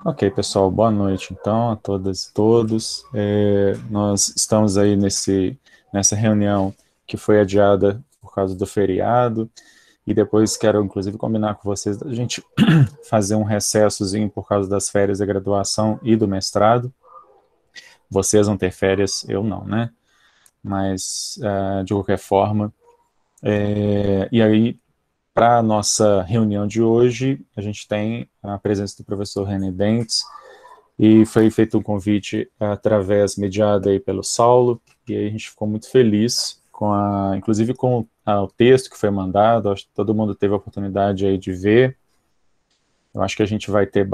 Ok, pessoal, boa noite então a todas e todos. Nós estamos aí nessa reunião que foi adiada por causa do feriado, e depois quero inclusive combinar com vocês da gente fazer um recessozinho por causa das férias da graduação e do mestrado. Vocês vão ter férias, eu não, né? Mas, de qualquer forma, e aí, para a nossa reunião de hoje, a gente tem a presença do professor René Dentes, e foi feito um convite através, mediado aí pelo Saulo, e aí a gente ficou muito feliz inclusive com o texto que foi mandado. Acho que todo mundo teve a oportunidade aí de ver. Eu acho que a gente vai ter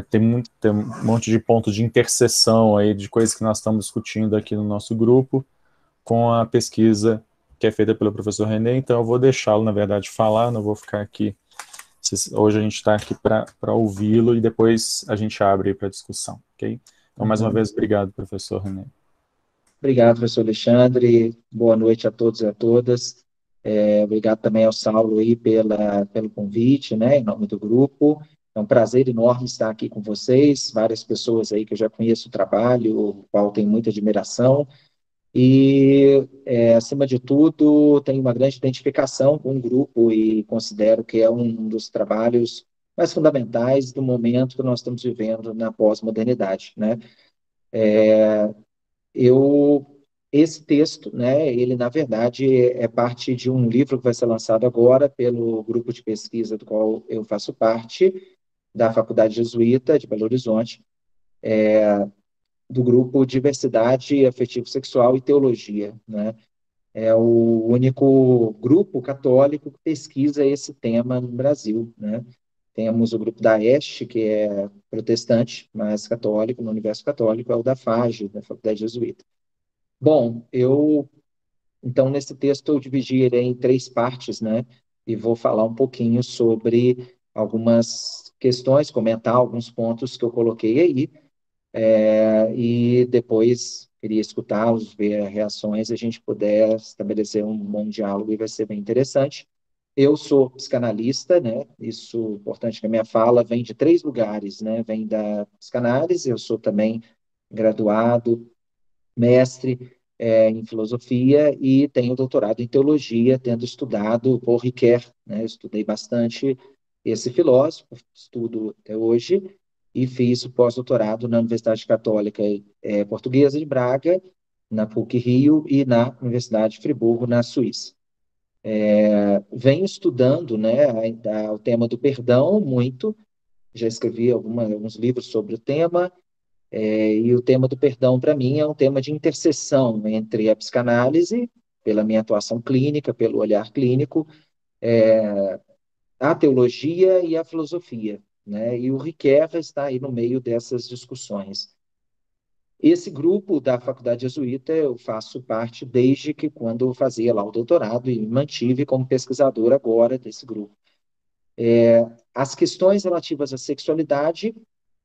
tem um monte de pontos de interseção aí, de coisas que nós estamos discutindo aqui no nosso grupo, com a pesquisa que é feita pelo professor René. Então eu vou deixá-lo, na verdade, falar, não vou ficar aqui. Hoje a gente está aqui para ouvi-lo e depois a gente abre para discussão, ok? Então, mais uma Uhum. vez, obrigado, professor René. Obrigado, professor Alexandre. Boa noite a todos e a todas. Obrigado também ao Saulo aí pelo convite, né, em nome do grupo. É um prazer enorme estar aqui com vocês, várias pessoas aí que eu já conheço o trabalho, o qual tenho muita admiração. E, acima de tudo, tenho uma grande identificação com o grupo e considero que é um dos trabalhos mais fundamentais do momento que nós estamos vivendo na pós-modernidade, né? Eu Esse texto, né, ele na verdade é parte de um livro que vai ser lançado agora pelo grupo de pesquisa do qual eu faço parte, da Faculdade Jesuíta de Belo Horizonte, do grupo Diversidade Afetivo-Sexual e Teologia, né? É o único grupo católico que pesquisa esse tema no Brasil, né? Temos o grupo da Este, que é protestante, mas católico, no universo católico, é o da FAGE, da Faculdade Jesuíta. Bom, então, nesse texto eu dividi ele em três partes, né? E vou falar um pouquinho sobre algumas questões, comentar alguns pontos que eu coloquei aí, e depois queria escutá-los, ver reações, e a gente puder estabelecer um bom diálogo e vai ser bem interessante. Eu sou psicanalista, né? Isso é importante que a minha fala vem de três lugares, né? Vem da psicanálise, eu sou também graduado, mestre em filosofia e tenho doutorado em teologia, tendo estudado Paul Ricoeur, né? Eu estudei bastante esse filósofo, estudo até hoje, e fiz o pós-doutorado na Universidade Católica Portuguesa de Braga, na PUC-Rio e na Universidade de Friburgo, na Suíça. Venho estudando, né, o tema do perdão muito, já escrevi alguns livros sobre o tema, e o tema do perdão, para mim, é um tema de interseção entre a psicanálise, pela minha atuação clínica, pelo olhar clínico, a teologia e a filosofia, né? E o Riquerra está aí no meio dessas discussões. Esse grupo da Faculdade Jesuíta eu faço parte desde que quando eu fazia lá o doutorado e me mantive como pesquisador agora desse grupo. As questões relativas à sexualidade,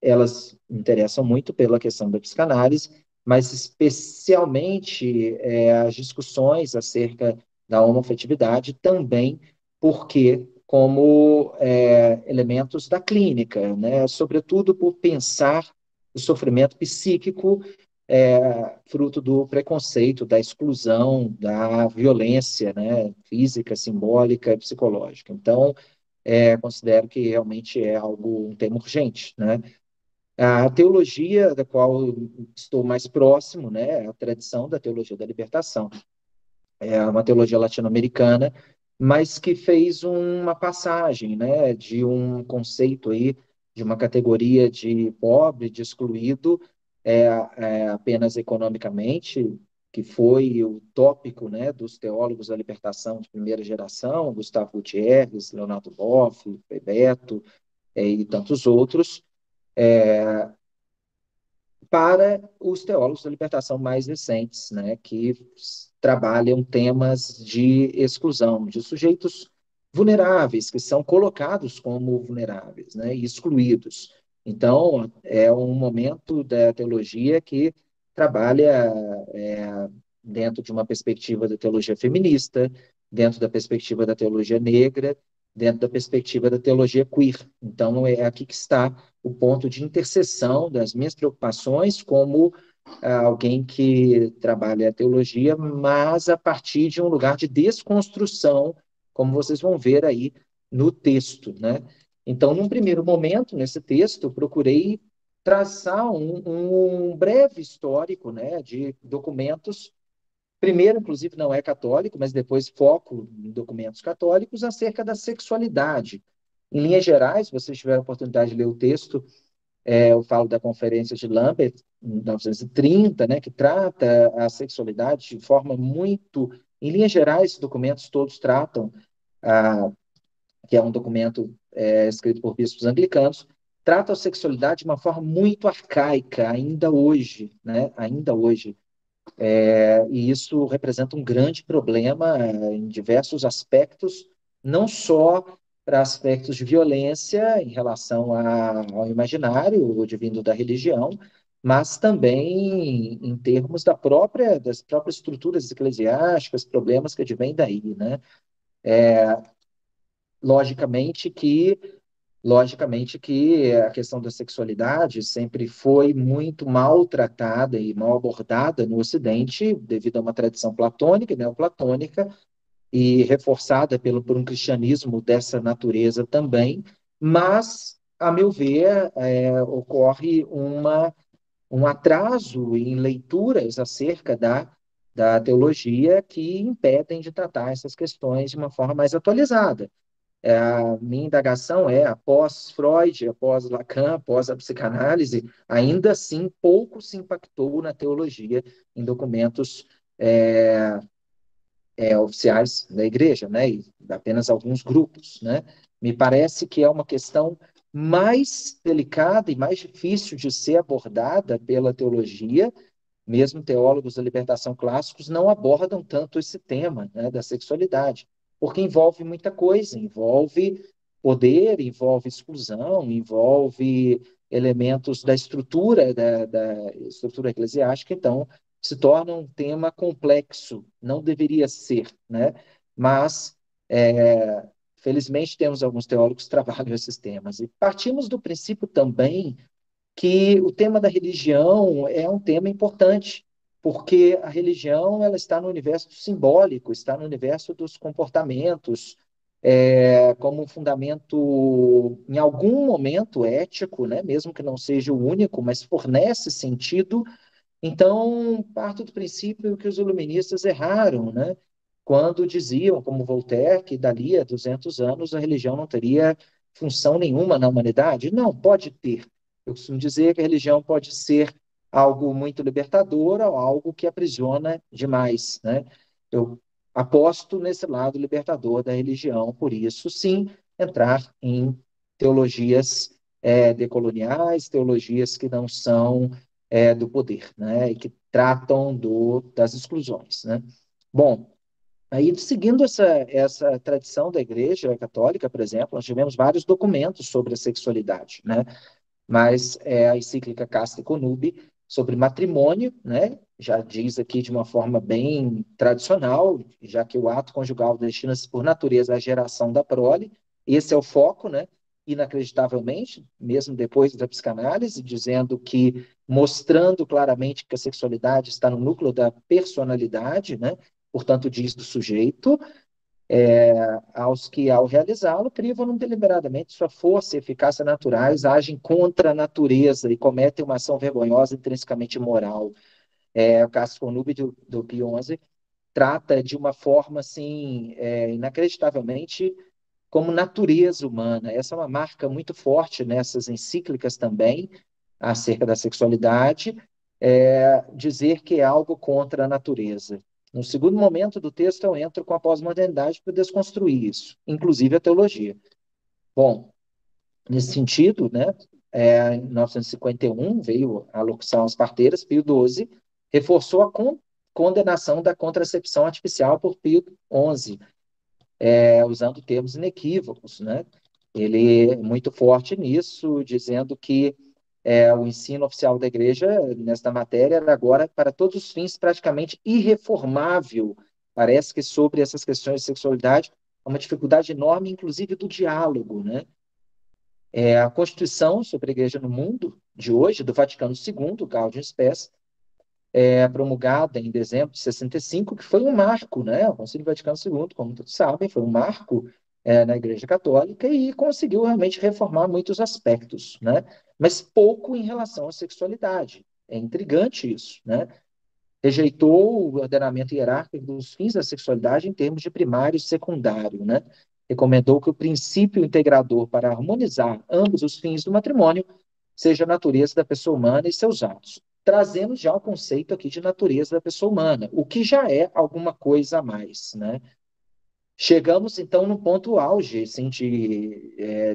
elas me interessam muito pela questão da psicanálise, mas especialmente as discussões acerca da homoafetividade também, porque como elementos da clínica, né? Sobretudo por pensar o sofrimento psíquico fruto do preconceito, da exclusão, da violência, né? Física, simbólica e psicológica. Então, considero que realmente é algo, um tema urgente, né? A teologia da qual eu estou mais próximo, né, é a tradição da teologia da libertação. É uma teologia latino-americana, mas que fez uma passagem, né, de um conceito aí, de uma categoria de pobre, de excluído, apenas economicamente, que foi o tópico, né, dos teólogos da libertação de primeira geração, Gustavo Gutierrez, Leonardo Boff, Bebeto, e tantos outros, para os teólogos da libertação mais recentes, né, que trabalham temas de exclusão, de sujeitos vulneráveis, que são colocados como vulneráveis, né, e excluídos. Então, é um momento da teologia que trabalha dentro de uma perspectiva da teologia feminista, dentro da perspectiva da teologia negra, dentro da perspectiva da teologia queer. Então, é aqui que está o ponto de interseção das minhas preocupações como alguém que trabalha a teologia, mas a partir de um lugar de desconstrução, como vocês vão ver aí no texto, né? Então, num primeiro momento, nesse texto, procurei traçar um breve histórico, né, de documentos. Primeiro, inclusive, não é católico, mas depois foco em documentos católicos acerca da sexualidade. Em linhas gerais, se vocês tiverem a oportunidade de ler o texto, eu falo da Conferência de Lambert, em 1930, né, que trata a sexualidade de forma muito. Em linhas gerais, os documentos todos tratam, que é um documento escrito por bispos anglicanos, trata a sexualidade de uma forma muito arcaica, ainda hoje, né, ainda hoje. E isso representa um grande problema em diversos aspectos, não só para aspectos de violência em relação ao imaginário vindo da religião, mas também em termos das próprias estruturas eclesiásticas, problemas que advêm daí, né? Logicamente que Logicamente que a questão da sexualidade sempre foi muito maltratada e mal abordada no Ocidente, devido a uma tradição platônica e neoplatônica, e reforçada por um cristianismo dessa natureza também, mas, a meu ver, ocorre um atraso em leituras acerca da teologia que impedem de tratar essas questões de uma forma mais atualizada. A minha indagação após Freud, após Lacan, após a psicanálise, ainda assim pouco se impactou na teologia em documentos oficiais da igreja, né? E apenas alguns grupos, né? Me parece que é uma questão mais delicada e mais difícil de ser abordada pela teologia. Mesmo teólogos da libertação clássicos não abordam tanto esse tema, né, da sexualidade, porque envolve muita coisa, envolve poder, envolve exclusão, envolve elementos da da estrutura eclesiástica, então se torna um tema complexo, não deveria ser, né? Mas, felizmente, temos alguns teólogos que trabalham esses temas. E partimos do princípio também que o tema da religião é um tema importante, porque a religião ela está no universo simbólico, está no universo dos comportamentos, como um fundamento, em algum momento, ético, né? Mesmo que não seja o único, mas fornece sentido. Então, parto do princípio que os iluministas erraram, né? Quando diziam, como Voltaire, que dali a 200 anos a religião não teria função nenhuma na humanidade. Não, pode ter. Eu costumo dizer que a religião pode ser algo muito libertador ou algo que aprisiona demais, né? Eu aposto nesse lado libertador da religião, por isso, sim, entrar em teologias decoloniais, teologias que não são do poder, né? E que tratam das exclusões, né? Bom, aí, seguindo essa tradição da Igreja Católica, por exemplo, nós tivemos vários documentos sobre a sexualidade, né? Mas a encíclica Casta Connubii sobre matrimônio, né? Já diz aqui de uma forma bem tradicional, já que o ato conjugal destina-se por natureza à geração da prole, esse é o foco, né? Inacreditavelmente, mesmo depois da psicanálise, dizendo que, mostrando claramente que a sexualidade está no núcleo da personalidade, né? Portanto, diz do sujeito, aos que, ao realizá-lo, privam deliberadamente sua força e eficácia naturais, agem contra a natureza e cometem uma ação vergonhosa intrinsecamente imoral. O caso Conube do Pio XI trata de uma forma, assim, inacreditavelmente como natureza humana. Essa é uma marca muito forte nessas encíclicas também, acerca da sexualidade, dizer que é algo contra a natureza. No segundo momento do texto, eu entro com a pós-modernidade para desconstruir isso, inclusive a teologia. Bom, nesse sentido, né, em 1951, veio a locução às parteiras, Pio XII reforçou a condenação da contracepção artificial por Pio XI, usando termos inequívocos, né? Ele é muito forte nisso, dizendo que o ensino oficial da igreja nesta matéria era agora, para todos os fins, praticamente irreformável. Parece que sobre essas questões de sexualidade, uma dificuldade enorme, inclusive, do diálogo, né? A Constituição sobre a Igreja no Mundo, de hoje, do Vaticano II, Gaudium Spes, promulgada em dezembro de 65, que foi um marco, né? O Concílio Vaticano II, como todos sabem, foi um marco na Igreja Católica e conseguiu realmente reformar muitos aspectos, né? Mas pouco em relação à sexualidade. É intrigante isso, né? Rejeitou o ordenamento hierárquico dos fins da sexualidade em termos de primário e secundário, né? Recomendou que o princípio integrador para harmonizar ambos os fins do matrimônio seja a natureza da pessoa humana e seus atos, trazendo já o conceito aqui de natureza da pessoa humana, o que já é alguma coisa a mais, né? Chegamos, então, no ponto auge assim,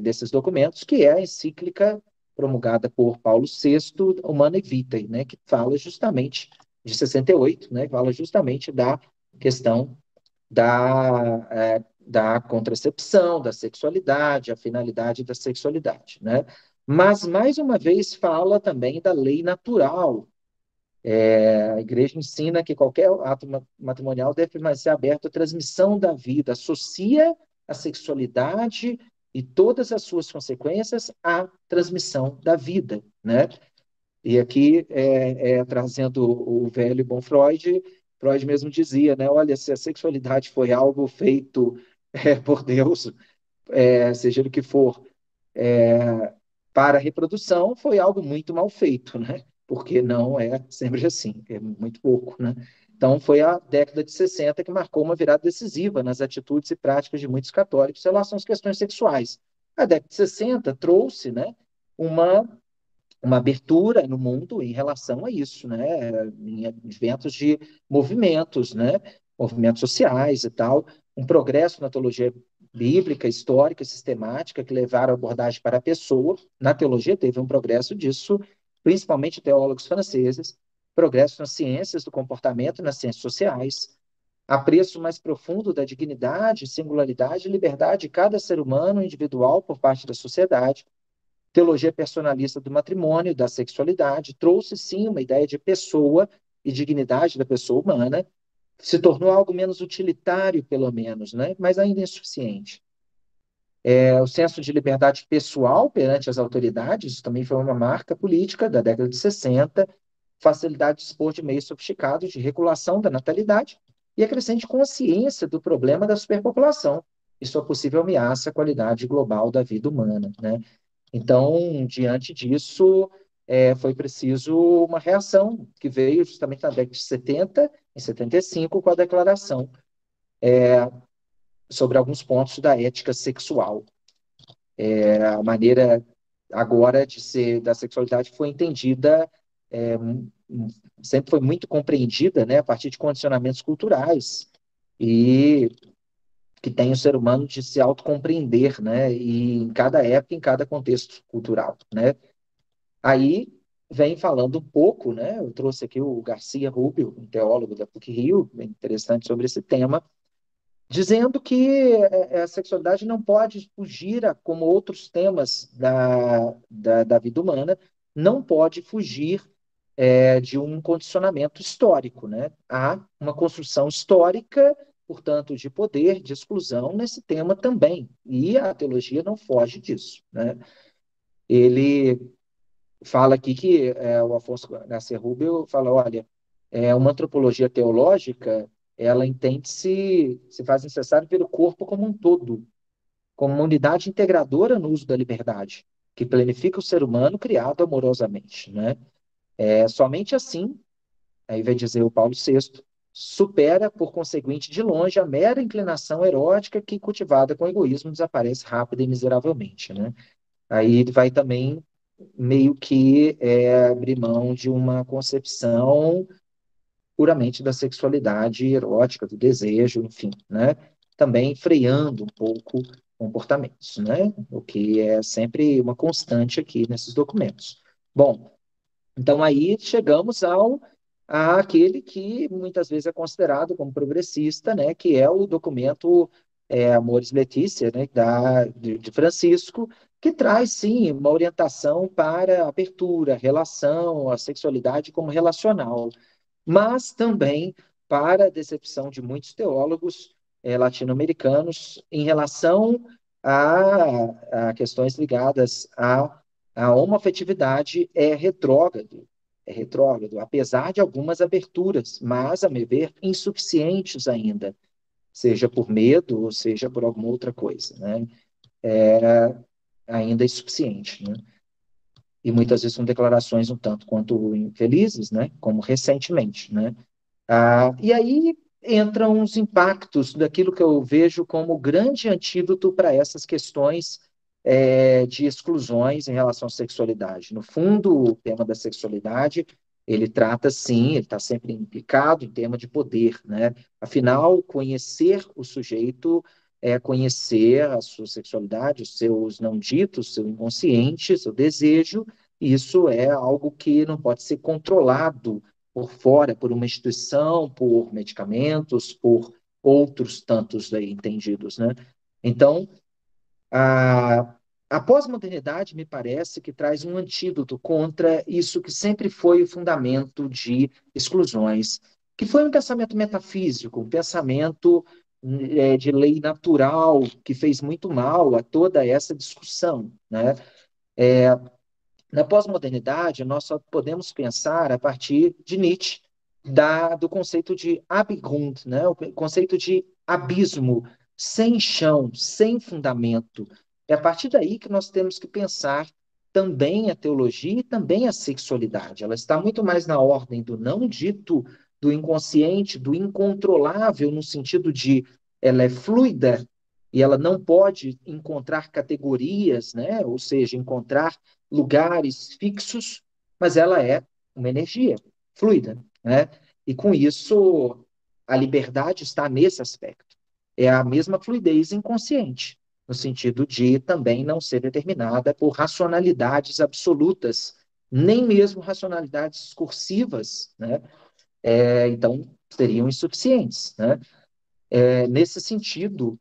desses documentos, que é a encíclica promulgada por Paulo VI, Humanae Vitae, né, que fala justamente, de 68, né, fala justamente da questão da contracepção, da sexualidade, a finalidade da sexualidade, né? Mas, mais uma vez, fala também da lei natural. A igreja ensina que qualquer ato matrimonial deve permanecer aberto à transmissão da vida, associa a sexualidade e todas as suas consequências à transmissão da vida, né? E aqui, trazendo o velho e bom Freud, Freud mesmo dizia, né? Olha, se a sexualidade foi algo feito por Deus, seja o que for, para a reprodução, foi algo muito mal feito, né? Porque não é sempre assim, é muito pouco, né? Então, foi a década de 60 que marcou uma virada decisiva nas atitudes e práticas de muitos católicos em relação às questões sexuais. A década de 60 trouxe, né, uma uma abertura no mundo em relação a isso, né? Em adventos de movimentos, né? Movimentos sociais e tal, um progresso na teologia bíblica, histórica, sistemática, que levaram a abordagem para a pessoa. Na teologia teve um progresso disso, principalmente teólogos franceses, progresso nas ciências do comportamento, nas ciências sociais, apreço mais profundo da dignidade, singularidade e liberdade de cada ser humano individual por parte da sociedade, teologia personalista do matrimônio, da sexualidade, trouxe sim uma ideia de pessoa e dignidade da pessoa humana, se tornou algo menos utilitário, pelo menos, né? Mas ainda insuficiente. O senso de liberdade pessoal perante as autoridades, isso também foi uma marca política da década de 60, facilidade de dispor de meios sofisticados de regulação da natalidade e a crescente consciência do problema da superpopulação e sua possível ameaça à qualidade global da vida humana, né? Então, diante disso, foi preciso uma reação, que veio justamente na década de 70, em 75, com a declaração sobre alguns pontos da ética sexual. A maneira agora de ser da sexualidade foi entendida, é, sempre foi muito compreendida, né, a partir de condicionamentos culturais, e que tem o ser humano de se autocompreender, né, e em cada época, em cada contexto cultural, né. Aí vem falando um pouco, né? Eu trouxe aqui o Garcia Rubio, um teólogo da PUC-Rio, bem interessante sobre esse tema, dizendo que a sexualidade não pode fugir, como outros temas da vida humana, não pode fugir de um condicionamento histórico, né? Há uma construção histórica, portanto, de poder, de exclusão nesse tema também, e a teologia não foge disso, né? Ele fala aqui que o Afonso Garcia Rubio fala, olha, uma antropologia teológica, ela entende-se, se faz necessário ver o corpo como um todo, como uma unidade integradora no uso da liberdade, que planifica o ser humano criado amorosamente, né? Somente assim, aí vai dizer o Paulo VI, supera, por conseguinte, de longe, a mera inclinação erótica que, cultivada com egoísmo, desaparece rápida e miseravelmente, né? Aí ele vai também meio que abrir mão de uma concepção puramente da sexualidade erótica, do desejo, enfim, né? Também freando um pouco comportamentos, né? O que é sempre uma constante aqui nesses documentos. Bom, então aí chegamos àquele que muitas vezes é considerado como progressista, né? Que é o documento Amores Letícia, né? De Francisco, que traz, sim, uma orientação para abertura, relação, a sexualidade como relacional, mas também, para a decepção de muitos teólogos, latino-americanos em relação a questões ligadas à homoafetividade é retrógrado, apesar de algumas aberturas, mas, a meu ver, insuficientes ainda, seja por medo ou seja por alguma outra coisa, né? Ainda insuficiente, né? E muitas vezes são declarações um tanto quanto infelizes, né? Como recentemente, né? E aí entram os impactos daquilo que eu vejo como grande antídoto para essas questões de exclusões em relação à sexualidade. No fundo, o tema da sexualidade, ele trata, sim, ele está sempre implicado em tema de poder, né? Afinal, conhecer o sujeito é conhecer a sua sexualidade, os seus não ditos, seu inconsciente, seu desejo, isso é algo que não pode ser controlado por fora, por uma instituição, por medicamentos, por outros tantos aí entendidos, né? Então, a, a pós-modernidade me parece que traz um antídoto contra isso que sempre foi o fundamento de exclusões, que foi um pensamento metafísico, um pensamento de lei natural, que fez muito mal a toda essa discussão, né? Na pós-modernidade, nós só podemos pensar a partir de Nietzsche, do conceito de Abgrund, né? O conceito de abismo, sem chão, sem fundamento. É a partir daí que nós temos que pensar também a teologia e também a sexualidade. Ela está muito mais na ordem do não dito, do inconsciente, do incontrolável, no sentido de ela é fluida e ela não pode encontrar categorias, né? Ou seja, encontrar lugares fixos, mas ela é uma energia fluida, né? E com isso, a liberdade está nesse aspecto. É a mesma fluidez inconsciente, no sentido de também não ser determinada por racionalidades absolutas, nem mesmo racionalidades discursivas, né? Então, seriam insuficientes, né? Nesse sentido,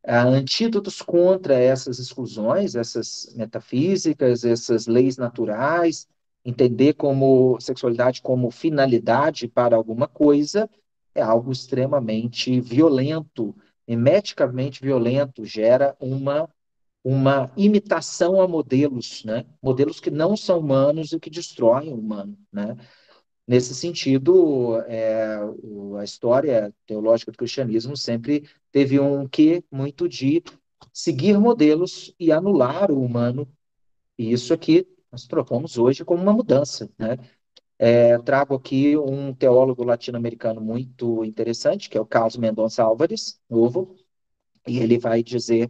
antídotos contra essas exclusões, essas metafísicas, essas leis naturais, entender como sexualidade como finalidade para alguma coisa, é algo extremamente violento, emeticamente violento, gera uma imitação a modelos, né? Modelos que não são humanos e que destroem o humano, né? Nesse sentido, a história teológica do cristianismo sempre teve um quê muito de seguir modelos e anular o humano. E isso aqui nós propomos hoje como uma mudança, né? Trago aqui um teólogo latino-americano muito interessante, que é o Carlos Mendonça Álvares, novo, e ele vai dizer,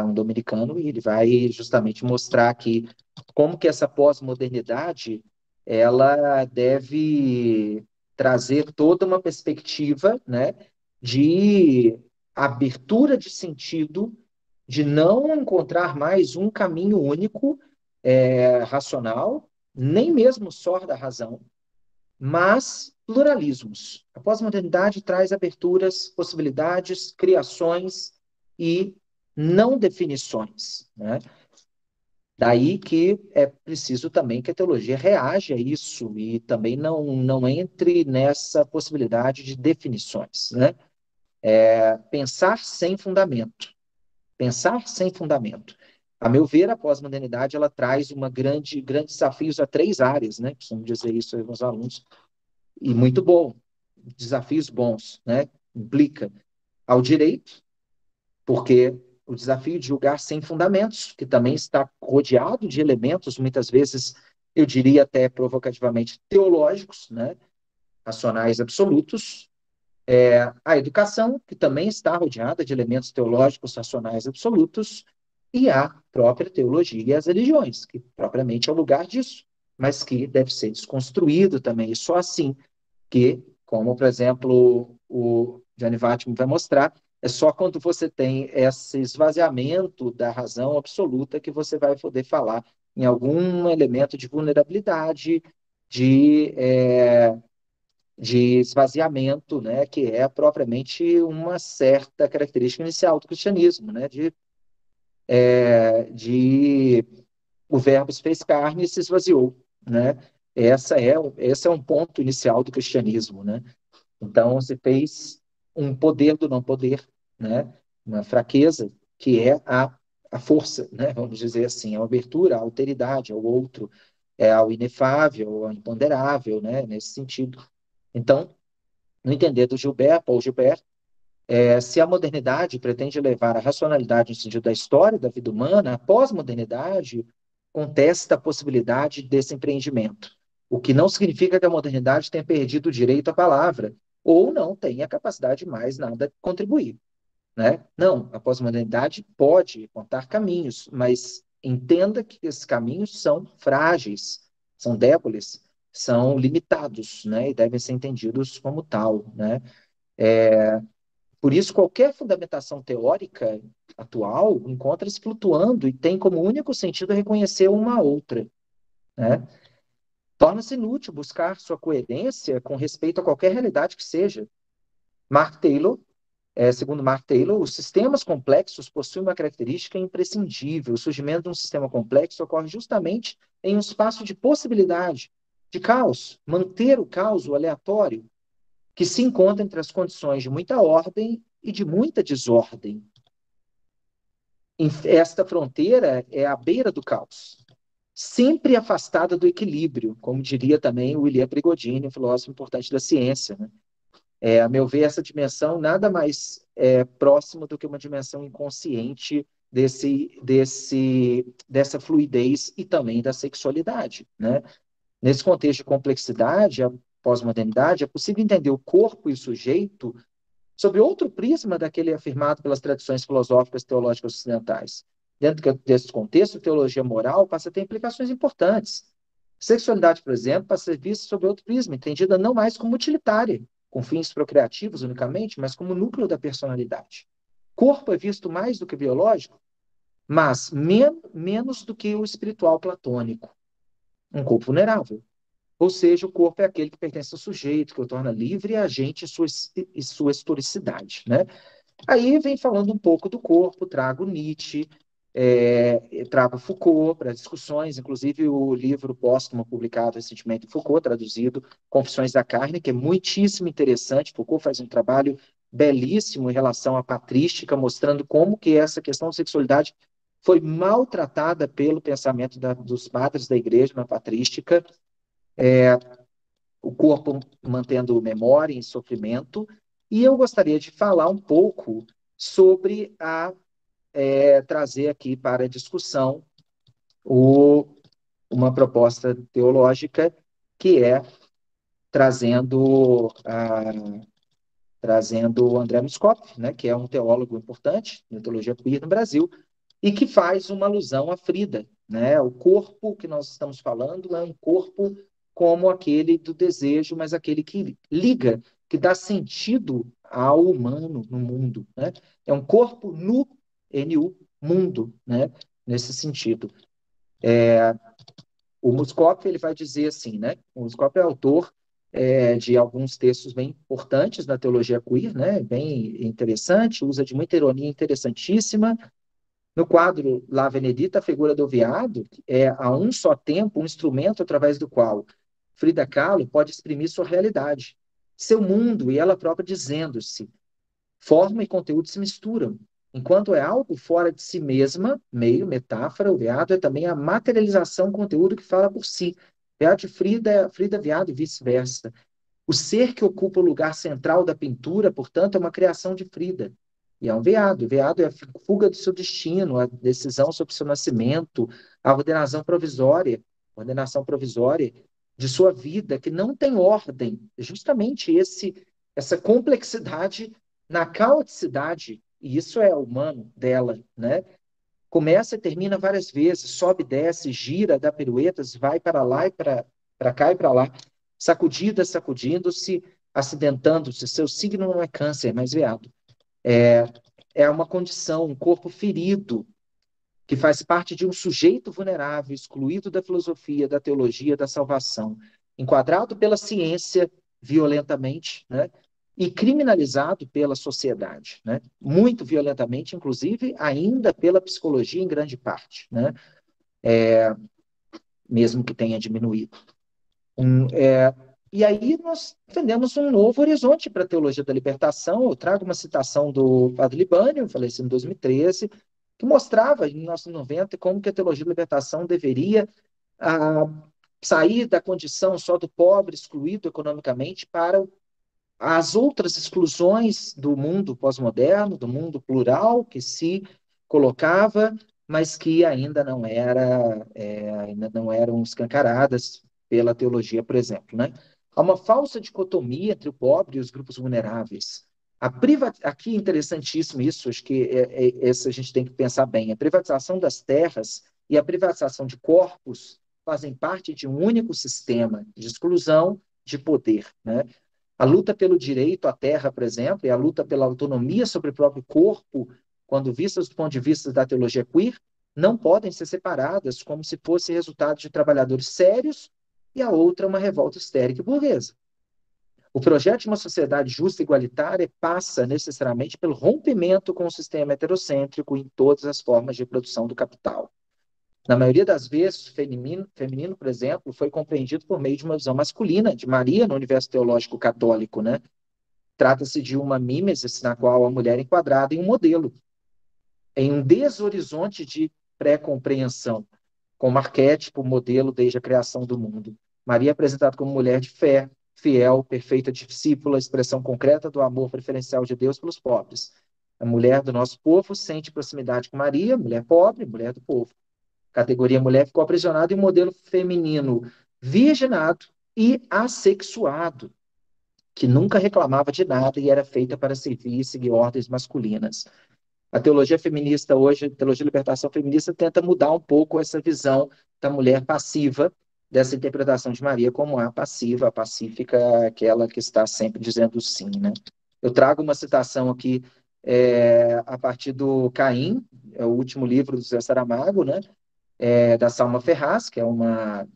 um dominicano, e ele vai justamente mostrar aqui como que essa pós-modernidade ela deve trazer toda uma perspectiva, né, de abertura de sentido, de não encontrar mais um caminho único, racional, nem mesmo só da razão, mas pluralismos. A pós-modernidade traz aberturas, possibilidades, criações e não definições, né? Daí que é preciso também que a teologia reaja a isso e também não entre nessa possibilidade de definições, né? Pensar sem fundamento. Pensar sem fundamento. A meu ver, a pós-modernidade ela traz grandes desafios a três áreas, né? Costumo dizer isso aos meus alunos, e muito bom, desafios bons, né? Implica ao direito, porque o desafio de julgar sem fundamentos, que também está rodeado de elementos, muitas vezes, eu diria até provocativamente teológicos, né? Racionais absolutos. A educação, que também está rodeada de elementos teológicos racionais absolutos, e a própria teologia e as religiões, que propriamente é o lugar disso, mas que deve ser desconstruído também, e só assim que, como, por exemplo, o Gianni Vattimo vai mostrar, é só quando você tem esse esvaziamento da razão absoluta que você vai poder falar em algum elemento de vulnerabilidade, de, é, de esvaziamento, né, que é propriamente uma certa característica inicial do cristianismo, né, de o verbo se fez carne e se esvaziou, né? Esse é um ponto inicial do cristianismo, né? Então, se fez um poder do não poder, né? Uma fraqueza que é a força, né? Vamos dizer assim, a abertura, a alteridade ao outro, ao inefável, ao imponderável, né? Nesse sentido. Então, no entender do Gilbert, Paul Gilbert, se a modernidade pretende levar a racionalidade no sentido da história da vida humana, a pós-modernidade contesta a possibilidade desse empreendimento. O que não significa que a modernidade tenha perdido o direito à palavra, ou não tenha capacidade mais nada de contribuir. Né? Não, a pós-modernidade pode contar caminhos, mas entenda que esses caminhos são frágeis, são débeis, são limitados, né? E devem ser entendidos como tal, né? Por isso, qualquer fundamentação teórica atual encontra-se flutuando e tem como único sentido reconhecer uma outra, né? Torna-se inútil buscar sua coerência com respeito a qualquer realidade que seja. Mark Taylor, segundo Mark Taylor, os sistemas complexos possuem uma característica imprescindível. O surgimento de um sistema complexo ocorre justamente em um espaço de possibilidade, de caos. Manter o caos, o aleatório, que se encontra entre as condições de muita ordem e de muita desordem. Esta fronteira é à beira do caos, sempre afastada do equilíbrio, como diria também o William Brigodini, um filósofo importante da ciência. Né? A meu ver, essa dimensão nada mais próximo do que uma dimensão inconsciente dessa fluidez e também da sexualidade. Né? Nesse contexto de complexidade, a pós-modernidade, é possível entender o corpo e o sujeito sob outro prisma daquele afirmado pelas tradições filosóficas e teológicas ocidentais. Dentro desse contexto, a teologia moral passa a ter implicações importantes. Sexualidade, por exemplo, passa a ser vista sob outro prisma, entendida não mais como utilitária, com fins procriativos unicamente, mas como núcleo da personalidade. Corpo é visto mais do que biológico, mas menos do que o espiritual platônico. Um corpo vulnerável. Ou seja, o corpo é aquele que pertence ao sujeito, que o torna livre, agente e sua historicidade. Né? Aí vem falando um pouco do corpo, trago Nietzsche, trago Foucault para discussões, inclusive o livro póstumo publicado recentemente de Foucault, traduzido, Confissões da Carne, que é muitíssimo interessante. Foucault faz um trabalho belíssimo em relação à patrística, mostrando como que essa questão de sexualidade foi maltratada pelo pensamento dos padres da igreja na patrística, o corpo mantendo memória em sofrimento. E eu gostaria de falar um pouco sobre trazer aqui para a discussão uma proposta teológica que é trazendo o André Moscoff, né, que é um teólogo importante na teologia queer no Brasil, e que faz uma alusão à Frida. Né? O corpo que nós estamos falando é um corpo como aquele do desejo, mas aquele que liga, que dá sentido ao humano no mundo. Né? É um corpo nu, NU, mundo, né? Nesse sentido. O Moscoff, ele vai dizer assim, né? O Moscoff é autor de alguns textos bem importantes na teologia queer, né? Bem interessante, usa de muita ironia interessantíssima. No quadro La Venedita, a figura do veado é, a um só tempo, um instrumento através do qual Frida Kahlo pode exprimir sua realidade, seu mundo e ela própria dizendo-se. Forma e conteúdo se misturam. Enquanto é algo fora de si mesma, meio, metáfora, o veado é também a materialização conteúdo que fala por si. Veado de Frida, Frida veado e vice-versa. O ser que ocupa o lugar central da pintura, portanto, é uma criação de Frida. E é um veado. O veado é a fuga do seu destino, a decisão sobre o seu nascimento, a ordenação provisória de sua vida, que não tem ordem. Justamente essa complexidade na caoticidade, e isso é humano dela, né? Começa e termina várias vezes, sobe, desce, gira, dá piruetas, vai para lá e para cá e para lá, sacudida, sacudindo-se, acidentando-se. Seu signo não é câncer, mas veado. É uma condição, um corpo ferido, que faz parte de um sujeito vulnerável, excluído da filosofia, da teologia, da salvação, enquadrado pela ciência violentamente, né? E criminalizado pela sociedade, né? Muito violentamente, inclusive, ainda pela psicologia em grande parte, né? Mesmo que tenha diminuído. E aí nós defendemos um novo horizonte para a teologia da libertação. Eu trago uma citação do Padre Libânio, falecido em 2013, que mostrava, em 1990, como que a teologia da libertação deveria ah, sair da condição só do pobre, excluído economicamente, para as outras exclusões do mundo pós-moderno, do mundo plural, que se colocava, mas que ainda não eram escancaradas pela teologia, por exemplo, né? Há uma falsa dicotomia entre o pobre e os grupos vulneráveis. Aqui é interessantíssimo isso, acho que esse a gente tem que pensar bem. A privatização das terras e a privatização de corpos fazem parte de um único sistema de exclusão de poder, né? A luta pelo direito à terra, por exemplo, e a luta pela autonomia sobre o próprio corpo, quando vistas do ponto de vista da teologia queer, não podem ser separadas como se fosse resultado de trabalhadores sérios e a outra uma revolta histérica e burguesa. O projeto de uma sociedade justa e igualitária passa necessariamente pelo rompimento com o sistema heterocêntrico em todas as formas de produção do capital. Na maioria das vezes, o feminino, por exemplo, foi compreendido por meio de uma visão masculina de Maria no universo teológico católico, né? Trata-se de uma mimesis na qual a mulher é enquadrada em um modelo, em um deshorizonte de pré-compreensão, como arquétipo, modelo desde a criação do mundo. Maria é apresentada como mulher de fé, fiel, perfeita discípula, expressão concreta do amor preferencial de Deus pelos pobres. A mulher do nosso povo sente proximidade com Maria, mulher pobre, mulher do povo. A categoria mulher ficou aprisionada em um modelo feminino virginado e assexuado, que nunca reclamava de nada e era feita para servir e seguir ordens masculinas. A teologia feminista hoje, a teologia de libertação feminista, tenta mudar um pouco essa visão da mulher passiva, dessa interpretação de Maria como a passiva, a pacífica, aquela que está sempre dizendo sim, né? Eu trago uma citação aqui a partir do Caim, é o último livro do José Saramago, né? Da Salma Ferraz, que é uma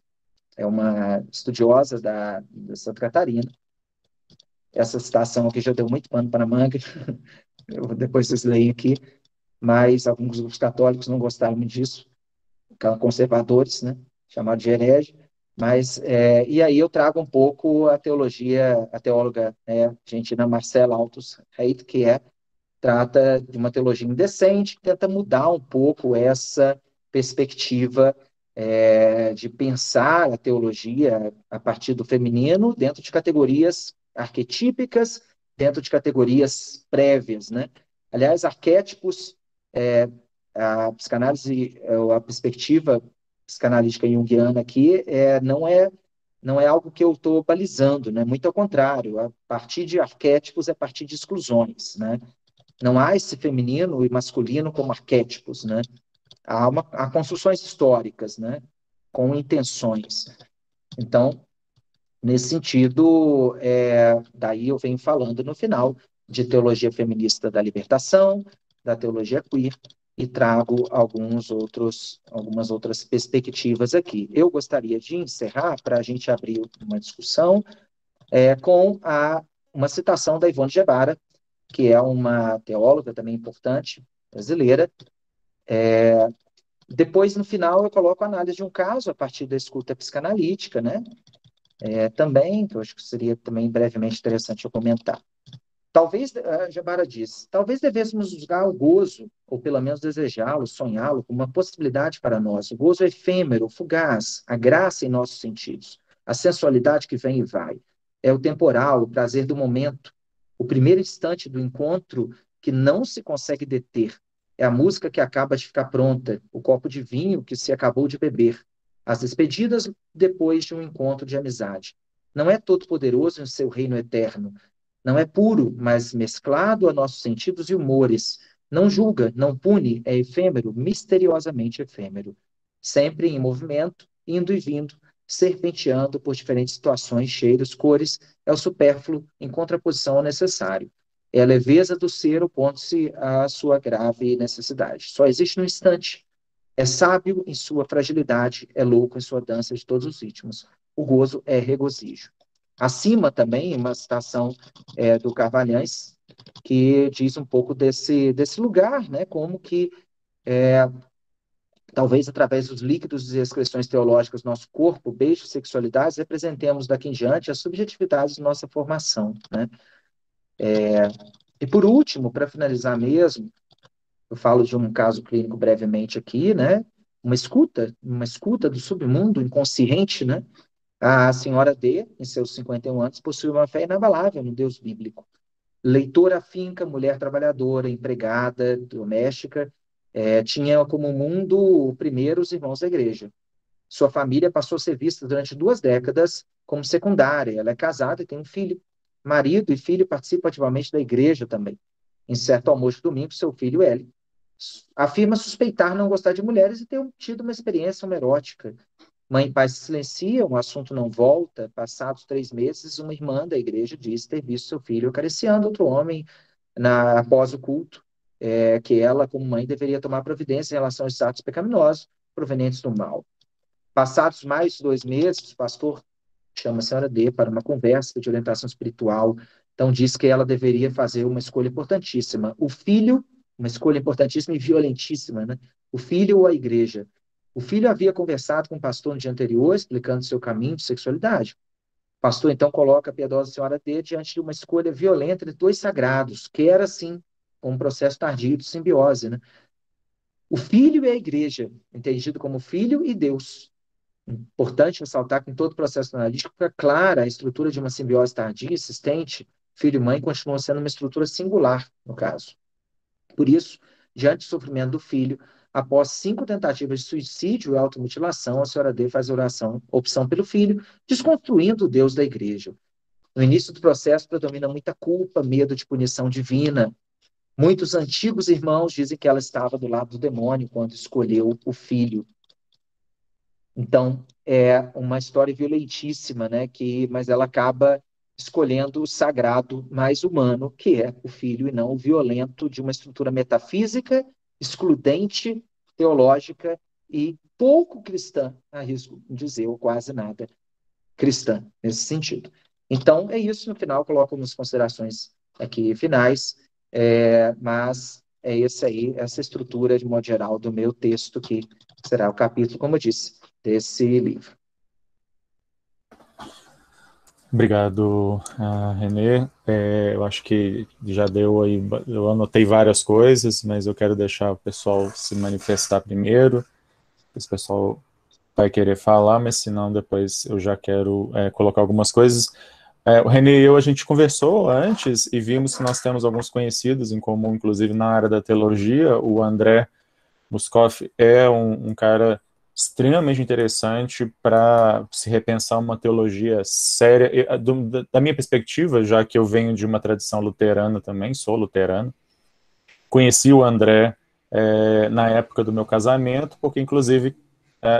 estudiosa da Santa Catarina. Essa citação aqui já deu muito pano para a manga, depois vocês leem aqui, mas alguns grupos católicos não gostaram muito disso, conservadores, né, chamados de herege, mas, e aí eu trago um pouco a teologia, a teóloga argentina Marcela Altos Reit, trata de uma teologia indecente, que tenta mudar um pouco essa perspectiva de pensar a teologia a partir do feminino dentro de categorias arquetípicas, dentro de categorias prévias, né? Aliás, arquétipos, a psicanálise, a perspectiva psicanalítica junguiana aqui não é algo que eu estou balizando, né? Muito ao contrário, a partir de arquétipos é a partir de exclusões, né? Não há esse feminino e masculino como arquétipos, né? Há construções históricas, né? Com intenções. Então, nesse sentido, daí eu venho falando no final de teologia feminista da libertação, da teologia queer, e trago algumas outras perspectivas aqui. Eu gostaria de encerrar, para a gente abrir uma discussão, com uma citação da Ivone Gebara, que é uma teóloga também importante, brasileira. Depois, no final, eu coloco a análise de um caso a partir da escuta psicanalítica, né? Também, que eu acho que seria também brevemente interessante eu comentar. Talvez, a Jabara diz, talvez devêssemos julgar o gozo, ou pelo menos desejá-lo, sonhá-lo, como uma possibilidade para nós. O gozo é efêmero, fugaz, a graça em nossos sentidos, a sensualidade que vem e vai. É o temporal, o prazer do momento, o primeiro instante do encontro que não se consegue deter. É a música que acaba de ficar pronta, o copo de vinho que se acabou de beber, as despedidas depois de um encontro de amizade. Não é todo poderoso em seu reino eterno, não é puro, mas mesclado a nossos sentidos e humores. Não julga, não pune, é efêmero, misteriosamente efêmero. Sempre em movimento, indo e vindo, serpenteando por diferentes situações, cheiros, cores, é o supérfluo em contraposição ao necessário. É a leveza do ser opondo-se à sua grave necessidade. Só existe no instante. É sábio em sua fragilidade, é louco em sua dança de todos os ritmos. O gozo é regozijo. Acima também, uma citação do Carvalhais, que diz um pouco desse lugar, né? Como que talvez através dos líquidos e expressões teológicas do nosso corpo, beijos, sexualidades, representemos daqui em diante as subjetividades de nossa formação, né? E por último, para finalizar mesmo, eu falo de um caso clínico brevemente aqui, né? Uma escuta do submundo inconsciente, né? A senhora D, em seus 51 anos, possui uma fé inabalável no Deus bíblico. Leitora afinca, mulher trabalhadora, empregada, doméstica, tinha como mundo primeiro os irmãos da igreja. Sua família passou a ser vista durante 2 décadas como secundária. Ela é casada e tem um filho. Marido e filho participam ativamente da igreja também. Em certo almoço de domingo, seu filho L afirma suspeitar não gostar de mulheres e ter tido uma experiência homoerótica. Mãe e pai se silenciam, o assunto não volta. Passados 3 meses, uma irmã da igreja diz ter visto seu filho acariciando outro homem após o culto, que ela, como mãe, deveria tomar providência em relação aos atos pecaminosos provenientes do mal. Passados mais de 2 meses, o pastor chama a senhora D para uma conversa de orientação espiritual. Então, diz que ela deveria fazer uma escolha importantíssima. O filho, uma escolha importantíssima e violentíssima, né? O filho ou a igreja? O filho havia conversado com o pastor no dia anterior, explicando seu caminho de sexualidade. O pastor, então, coloca a piedosa senhora D diante de uma escolha violenta entre 2 sagrados, que era, assim, um processo tardio de simbiose, né? O filho e a igreja, entendido como filho e Deus. Importante ressaltar que em todo o processo analítico fica clara a estrutura de uma simbiose tardia existente. Filho e mãe continuam sendo uma estrutura singular, no caso. Por isso, diante do sofrimento do filho, após 5 tentativas de suicídio e automutilação, a senhora D faz a opção pelo filho, desconstruindo o Deus da igreja. No início do processo predomina muita culpa, medo de punição divina. Muitos antigos irmãos dizem que ela estava do lado do demônio quando escolheu o filho. Então, é uma história violentíssima, né? Mas ela acaba escolhendo o sagrado mais humano, que é o filho, e não o violento de uma estrutura metafísica, excludente, teológica e pouco cristã, arrisco dizer, ou quase nada cristã, nesse sentido. Então, é isso. No final, coloco algumas considerações aqui finais, mas é essa estrutura, de modo geral, do meu texto, que será o capítulo, como eu disse, desse livro. Obrigado, Renê. Eu acho que já deu aí, eu anotei várias coisas, mas eu quero deixar o pessoal se manifestar primeiro. O pessoal vai querer falar, mas senão depois eu já quero colocar algumas coisas. O Renê e eu, a gente conversou antes e vimos que nós temos alguns conhecidos em comum, inclusive na área da teologia. O André Moscoff é um cara extremamente interessante para se repensar uma teologia séria. Da minha perspectiva, já que eu venho de uma tradição luterana também, sou luterano, conheci o André na época do meu casamento, porque inclusive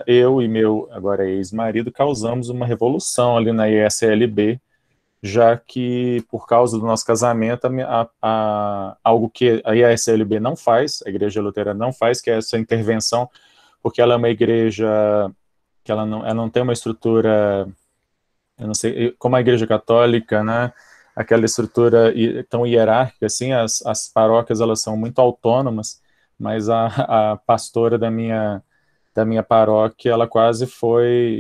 eu e meu agora ex-marido causamos uma revolução ali na ISLB, já que por causa do nosso casamento, algo que a ISLB não faz, a Igreja Luterana não faz, que é essa intervenção, porque ela é uma igreja que ela não tem uma estrutura, eu não sei, como a Igreja Católica, né? Aquela estrutura tão hierárquica, assim, as paróquias elas são muito autônomas, mas a pastora da minha paróquia, ela quase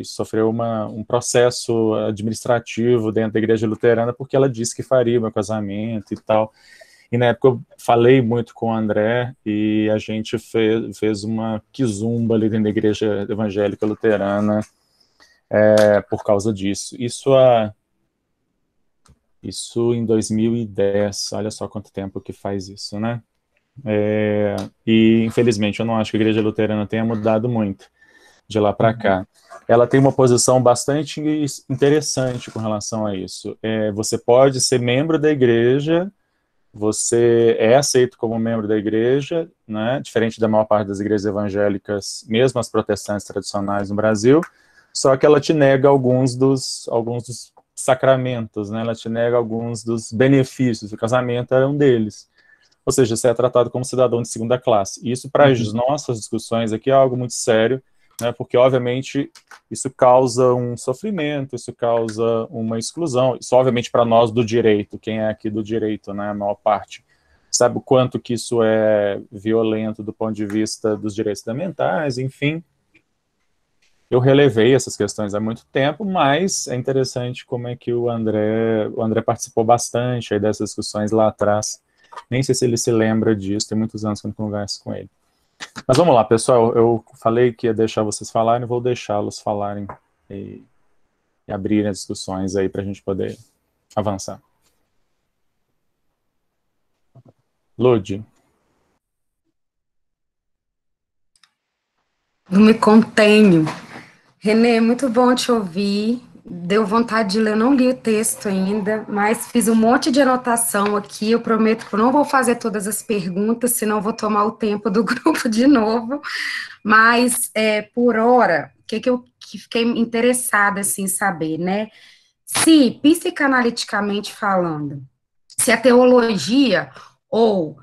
sofreu um processo administrativo dentro da igreja luterana, porque ela disse que faria o meu casamento e tal. E na época eu falei muito com o André, e a gente fez uma quizumba ali dentro da igreja evangélica luterana por causa disso. Isso em 2010, olha só quanto tempo que faz isso, né? E infelizmente eu não acho que a igreja luterana tenha mudado muito de lá para cá. Ela tem uma posição bastante interessante com relação a isso. Você pode ser membro da igreja, você é aceito como membro da igreja, né, diferente da maior parte das igrejas evangélicas, mesmo as protestantes tradicionais no Brasil, só que ela te nega alguns dos sacramentos, né, ela te nega alguns dos benefícios, o casamento era um deles. Ou seja, você é tratado como cidadão de segunda classe. E isso, para as nossas discussões aqui, é algo muito sério, né, porque, obviamente, isso causa um sofrimento, isso causa uma exclusão. Isso, obviamente, para nós do direito, quem é aqui do direito, né, a maior parte. sabe o quanto que isso é violento do ponto de vista dos direitos fundamentais, enfim. Eu relevei essas questões há muito tempo, mas é interessante como é que o André participou bastante aí dessas discussões lá atrás. Nem sei se ele se lembra disso, tem muitos anos que eu não converso com ele. Mas vamos lá, pessoal, eu falei que ia deixar vocês falarem, vou deixá-los falarem e abrirem as discussões aí para a gente poder avançar. Lud. Não me contenho. Renê, muito bom te ouvir. Deu vontade de ler, eu não li o texto ainda, mas fiz um monte de anotação aqui. Eu prometo que eu não vou fazer todas as perguntas, senão eu vou tomar o tempo do grupo de novo. Mas, por hora, o que eu fiquei interessada assim, em saber, né? Se, psicanaliticamente falando, se a teologia ou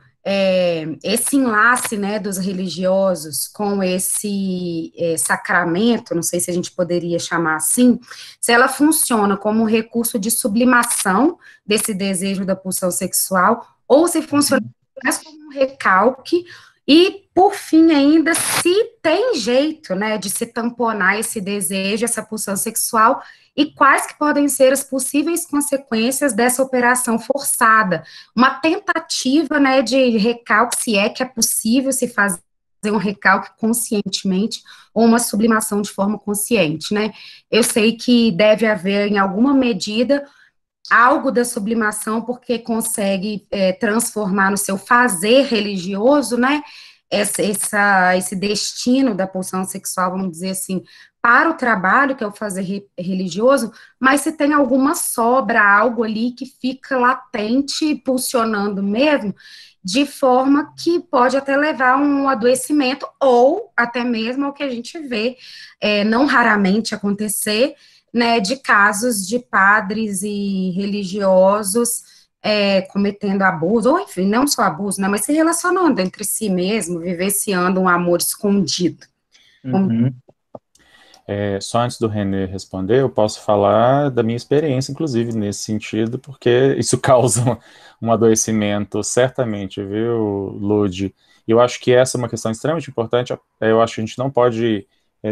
esse enlace, né, dos religiosos com esse sacramento, não sei se a gente poderia chamar assim, se ela funciona como um recurso de sublimação desse desejo da pulsão sexual, ou se funciona mais como um recalque, e, por fim, ainda, se tem jeito, né, de se tamponar esse desejo, essa pulsão sexual, e quais que podem ser as possíveis consequências dessa operação forçada, uma tentativa, né, de recalque, se é que é possível se fazer um recalque conscientemente ou uma sublimação de forma consciente, né? Eu sei que deve haver, em alguma medida, algo da sublimação, porque consegue transformar no seu fazer religioso, né, esse destino da pulsão sexual, vamos dizer assim, para o trabalho, que é o fazer religioso, mas se tem alguma sobra, algo ali que fica latente, pulsionando mesmo, de forma que pode até levar a um adoecimento, ou até mesmo ao que a gente vê, não raramente acontecer, né, de casos de padres e religiosos cometendo abuso, ou enfim, não só abuso, né, mas se relacionando entre si mesmo, vivenciando um amor escondido. Uhum. Só antes do René responder, eu posso falar da minha experiência, inclusive, nesse sentido, porque isso causa um adoecimento, certamente, viu, Lud? E eu acho que essa é uma questão extremamente importante. Eu acho que a gente não pode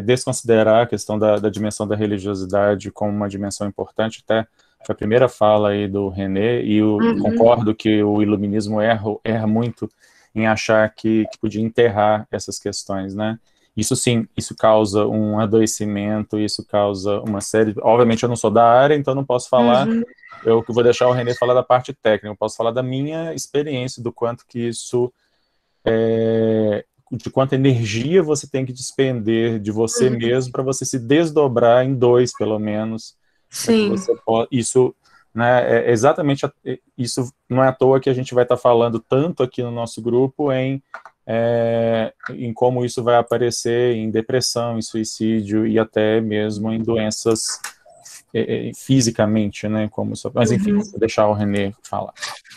desconsiderar a questão da dimensão da religiosidade como uma dimensão importante. Até foi a primeira fala aí do René, e eu concordo que o iluminismo erra muito em achar que podia enterrar essas questões, né? Isso sim, isso causa um adoecimento, isso causa uma série. Obviamente eu não sou da área, então não posso falar. Eu vou deixar o René falar da parte técnica, eu posso falar da minha experiência, do quanto que isso de quanta energia você tem que despender de você mesmo para você se desdobrar em dois, pelo menos, para que você possa. Isso, né, exatamente isso. Não é à toa que a gente vai estar falando tanto aqui no nosso grupo em como isso vai aparecer em depressão, em suicídio e até mesmo em doenças fisicamente, né? Mas enfim, vou deixar o René falar.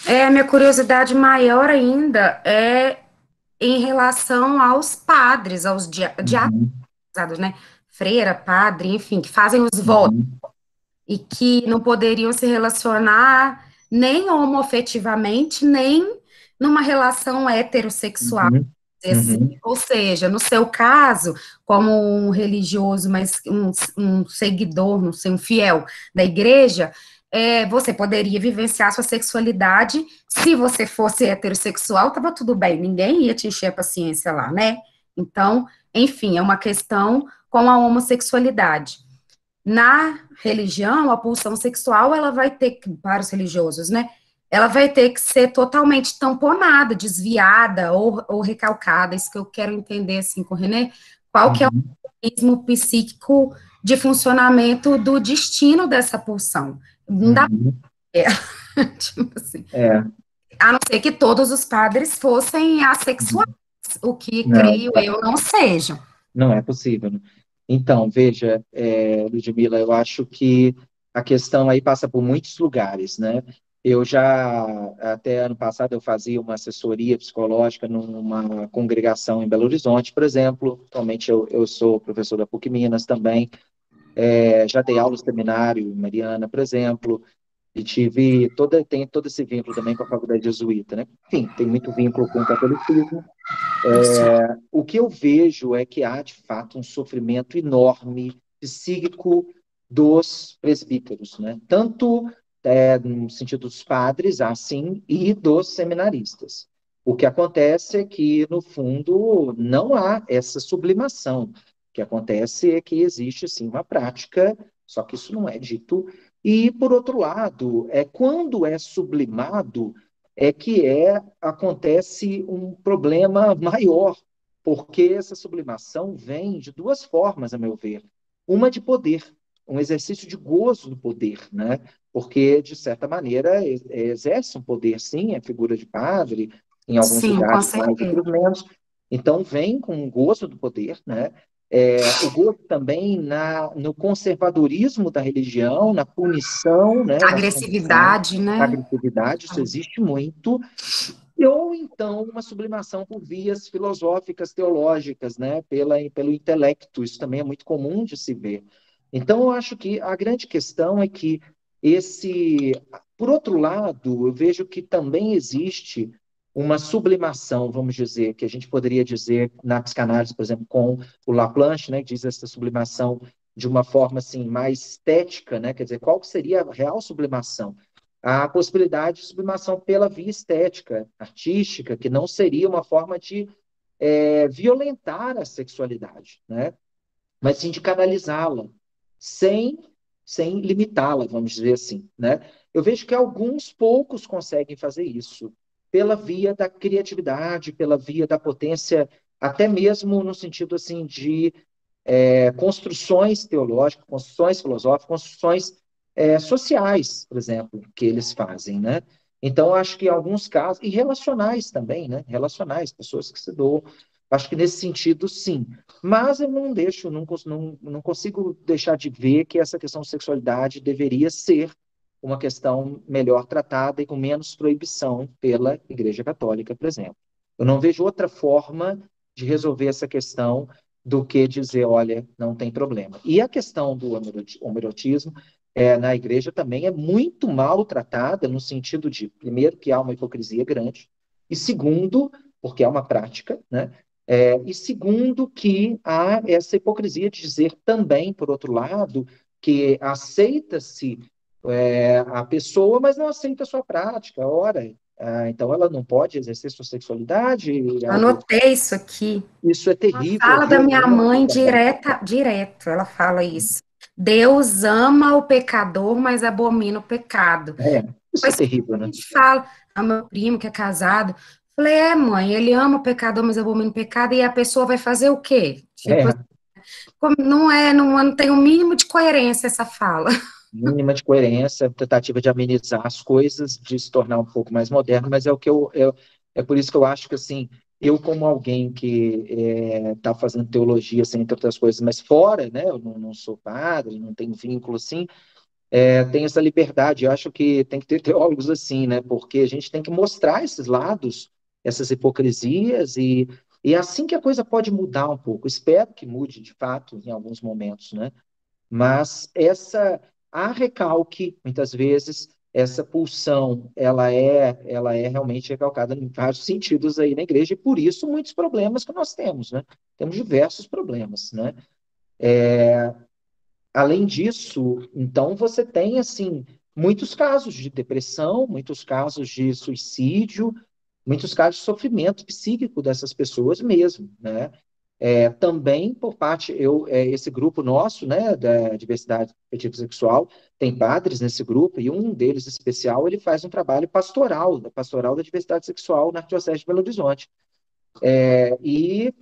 A minha curiosidade maior ainda é em relação aos padres, aos diaconos, né? Freira, padre, enfim, que fazem os votos e que não poderiam se relacionar nem homoafetivamente, nem numa relação heterossexual. Assim. Ou seja, no seu caso, como um religioso, mas um seguidor, não sei, um fiel da igreja, você poderia vivenciar sua sexualidade. Se você fosse heterossexual, estava tudo bem, ninguém ia te encher a paciência lá, né? Então, enfim, é uma questão com a homossexualidade. Na religião, a pulsão sexual, ela vai ter que, para os religiosos, né? Ela vai ter que ser totalmente tamponada, desviada ou recalcada. Isso que eu quero entender, assim, com o René, qual que é o mecanismo psíquico de funcionamento do destino dessa pulsão. Não dá tipo assim. A não ser que todos os padres fossem assexuais, o que, creio eu, não sejam. Não é possível. Então, veja, Ludmila, eu acho que a questão aí passa por muitos lugares, né? Eu já, até ano passado, eu fazia uma assessoria psicológica numa congregação em Belo Horizonte, por exemplo. Atualmente eu sou professor da PUC Minas também. Já dei aula no seminário, Mariana, por exemplo. E tem todo esse vínculo também com a faculdade jesuíta, né? Enfim, tem muito vínculo com o catolicismo. Isso. O que eu vejo é que há, de fato, um sofrimento enorme psíquico dos presbíteros, né? Tanto no sentido dos padres, assim, e dos seminaristas. O que acontece é que, no fundo, não há essa sublimação. O que acontece é que existe, sim, uma prática, só que isso não é dito. E, por outro lado, quando é sublimado, acontece um problema maior, porque essa sublimação vem de duas formas, a meu ver. Uma de poder, um exercício de gozo do poder, né? Porque, de certa maneira, exerce um poder, sim, é figura de padre, em alguns Sim, com lugares mais, certeza. outros menos. Então, vem com um gozo do poder, né? O gozo também no conservadorismo da religião, na punição, né? Na punição, Agressividade, na né? agressividade, isso existe muito, ou então uma sublimação por vias filosóficas, teológicas, né? Pelo intelecto, isso também é muito comum de se ver. Então, eu acho que a grande questão é que por outro lado, eu vejo que também existe uma sublimação, vamos dizer, que a gente poderia dizer na psicanálise, por exemplo, com o Laplanche, né, que diz essa sublimação de uma forma assim mais estética, né? Quer dizer, qual que seria a real sublimação? A possibilidade de sublimação pela via estética, artística, que não seria uma forma de violentar a sexualidade, né? Mas sim de canalizá-la, sem, sem limitá-la, vamos dizer assim, né? Eu vejo que alguns poucos conseguem fazer isso, pela via da criatividade, pela via da potência, até mesmo no sentido assim de construções teológicas, construções filosóficas, construções sociais, por exemplo, que eles fazem, né? Então, acho que em alguns casos, e relacionais também, né? Relacionais, pessoas que se doam. Acho que nesse sentido, sim. Mas eu não consigo deixar de ver que essa questão de sexualidade deveria ser uma questão melhor tratada e com menos proibição pela Igreja Católica, por exemplo. Eu não vejo outra forma de resolver essa questão do que dizer, olha, não tem problema. E a questão do homoerotismo na igreja também é muito mal tratada, no sentido de, primeiro, que há uma hipocrisia grande, e segundo, porque é uma prática, né? E segundo, que há essa hipocrisia de dizer também, por outro lado, que aceita-se a pessoa, mas não aceita a sua prática. Ora, então ela não pode exercer sua sexualidade, algo. Anotei isso aqui. Isso é terrível, é Fala da minha violento mãe também. direto, ela fala isso. Deus ama o pecador, mas abomina o pecado. Isso é Mas terrível, a né? gente fala, a meu primo que é casado, falei, mãe, ele ama o pecador, mas abomina o pecado, e a pessoa vai fazer o quê? Tipo, É, não tem o mínimo de coerência essa fala. mínima de coerência, tentativa de amenizar as coisas, de se tornar um pouco mais moderno, mas é o que é por isso que eu acho que assim, eu como alguém que está fazendo teologia, assim, entre outras coisas, mas fora, né, eu não sou padre, não tenho vínculo assim, tenho essa liberdade. Eu acho que tem que ter teólogos assim, né, porque a gente tem que mostrar esses lados, essas hipocrisias e é assim que a coisa pode mudar um pouco. Espero que mude de fato em alguns momentos, né? Mas há recalque, muitas vezes, essa pulsão, ela é realmente recalcada em vários sentidos aí na igreja, e por isso muitos problemas que nós temos, né? Temos diversos problemas, né? Além disso, então, você tem, assim, muitos casos de depressão, muitos casos de suicídio, muitos casos de sofrimento psíquico dessas pessoas mesmo, né? Também por parte, esse grupo nosso, né, da diversidade afetiva sexual, tem padres nesse grupo, e um deles especial, ele faz um trabalho pastoral, da pastoral da diversidade sexual na Arquidiocese de Belo Horizonte. E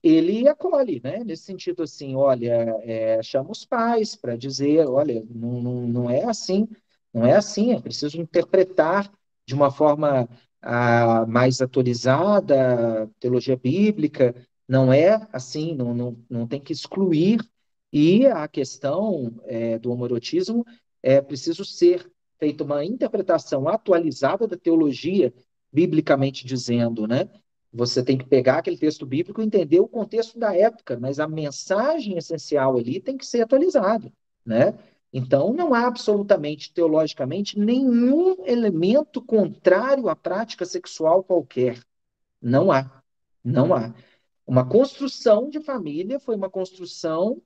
ele acolhe, né, nesse sentido assim, olha, chama os pais para dizer, olha, não é assim, não é assim, é preciso interpretar de uma forma mais atualizada, teologia bíblica, não é assim, não tem que excluir, e a questão do homoerotismo é preciso ser feita uma interpretação atualizada da teologia, biblicamente dizendo, né? Você tem que pegar aquele texto bíblico e entender o contexto da época, mas a mensagem essencial ali tem que ser atualizada, né? Então, não há absolutamente, teologicamente, nenhum elemento contrário à prática sexual qualquer. Não há. Não há. Uma construção de família foi uma construção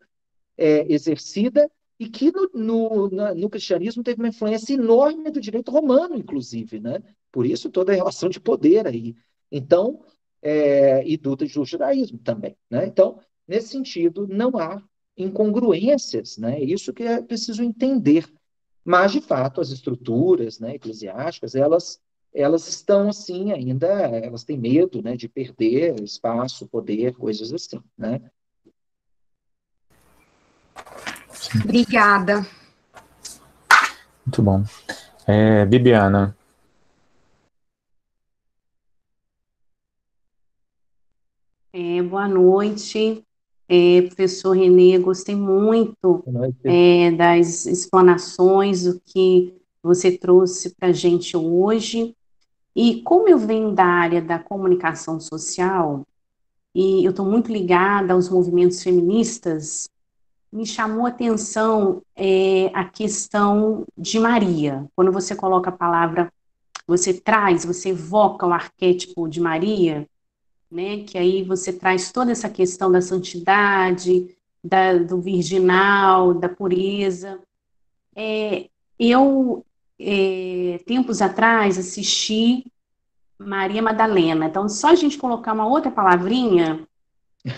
exercida e que no cristianismo teve uma influência enorme do direito romano, inclusive, né? Por isso toda a relação de poder aí. Então, e do judaísmo também, né? Então, nesse sentido, não há incongruências, né? Isso que é preciso entender. Mas, de fato, as estruturas, né, eclesiásticas, elas estão assim ainda, elas têm medo, né, de perder espaço, poder, coisas assim, né? Obrigada. Muito bom. Bibiana. Boa noite, professor Renê. Gostei muito Noite. das explanações, do que você trouxe para a gente hoje. E como eu venho da área da comunicação social, e eu estou muito ligada aos movimentos feministas, me chamou a atenção a questão de Maria. Quando você coloca a palavra, você evoca o arquétipo de Maria, né? Que aí você traz toda essa questão da santidade, do virginal, da pureza. Eu, tempos atrás, assisti Maria Madalena. Então, só a gente colocar uma outra palavrinha,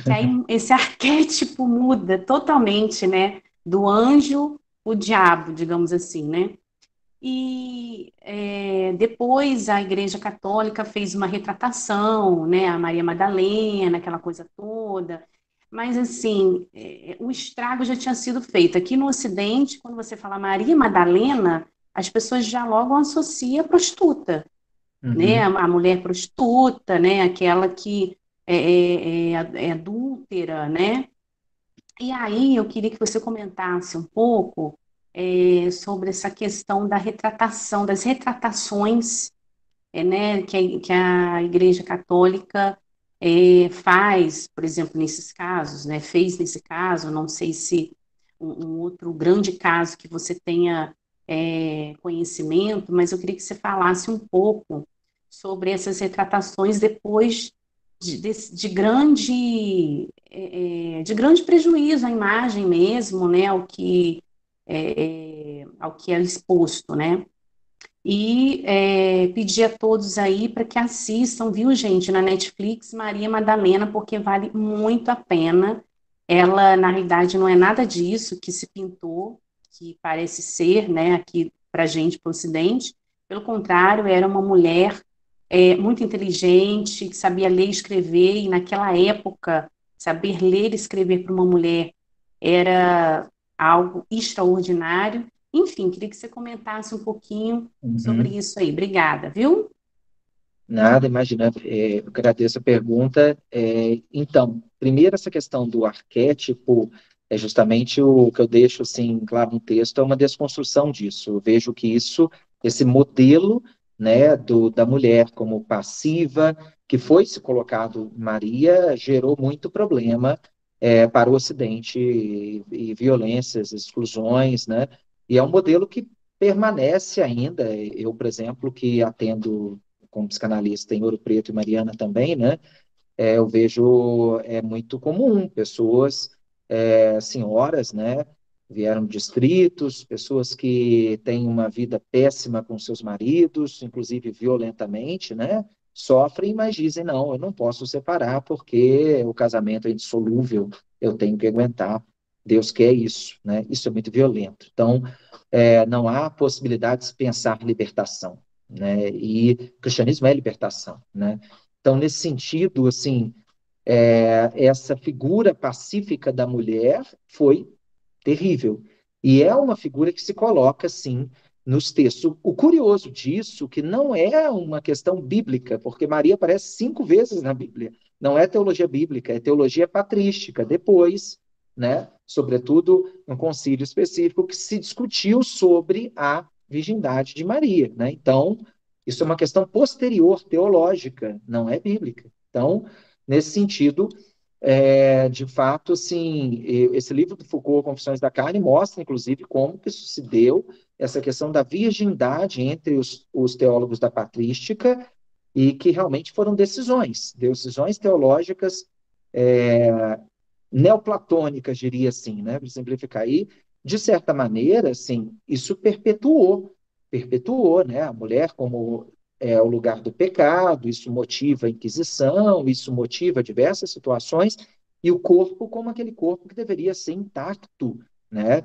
que aí esse arquétipo muda totalmente, né? Do anjo, o diabo, digamos assim, né? E depois a Igreja Católica fez uma retratação, né, a Maria Madalena, aquela coisa toda. Mas, assim, o estrago já tinha sido feito. Aqui no Ocidente, quando você fala Maria Madalena, as pessoas já logo associam a prostituta, né, Uhum. a mulher prostituta, né, aquela que é adúltera, né? E aí eu queria que você comentasse um pouco sobre essa questão da retratação, das retratações, né, que a Igreja Católica faz, por exemplo, nesses casos, né, fez nesse caso, não sei se um outro grande caso que você tenha conhecimento, mas eu queria que você falasse um pouco sobre essas retratações depois de grande prejuízo à imagem mesmo, né, ao que é exposto, né? E pedir a todos aí para que assistam, viu, gente, na Netflix, Maria Madalena, porque vale muito a pena. Ela, na realidade, não é nada disso que se pintou, que parece ser, né, aqui para a gente, para o Ocidente. Pelo contrário, era uma mulher muito inteligente, que sabia ler e escrever, e naquela época, saber ler e escrever para uma mulher era algo extraordinário. Enfim, queria que você comentasse um pouquinho sobre Uhum. isso aí. Obrigada, viu? Nada, imagina, eu agradeço a pergunta. Então, primeiro, essa questão do arquétipo é justamente o que eu deixo, assim, claro, no texto, é uma desconstrução disso. Eu vejo que esse modelo, né, da mulher como passiva, que foi se colocado Maria, gerou muito problema, para o Ocidente, e violências, exclusões, né? E é um modelo que permanece ainda. Eu, por exemplo, que atendo como psicanalista em Ouro Preto e Mariana também, né? Eu vejo muito comum pessoas, senhoras, né? Vieram de distritos, pessoas que têm uma vida péssima com seus maridos, inclusive violentamente, né? Sofrem, mas dizem, não, eu não posso separar porque o casamento é indissolúvel, eu tenho que aguentar. Deus quer isso, né? Isso é muito violento. Então, não há possibilidade de se pensar libertação, né? E o cristianismo é libertação, né? Então, nesse sentido, assim, essa figura pacífica da mulher foi terrível. E é uma figura que se coloca, sim, nos textos. O curioso disso, que não é uma questão bíblica, porque Maria aparece 5 vezes na Bíblia. Não é teologia bíblica, é teologia patrística. Depois, né, sobretudo, um concílio específico que se discutiu sobre a virgindade de Maria, né? Então, isso é uma questão posterior, teológica, não é bíblica. Então, nesse sentido, de fato, assim, esse livro do Foucault, Confissões da Carne, mostra, inclusive, como que isso se deu, essa questão da virgindade entre os teólogos da patrística, e que realmente foram decisões teológicas neoplatônicas, diria assim, né, para simplificar. E, de certa maneira, assim, isso perpetuou, né, a mulher como o lugar do pecado, isso motiva a Inquisição, isso motiva diversas situações, e o corpo como aquele corpo que deveria ser intacto, né?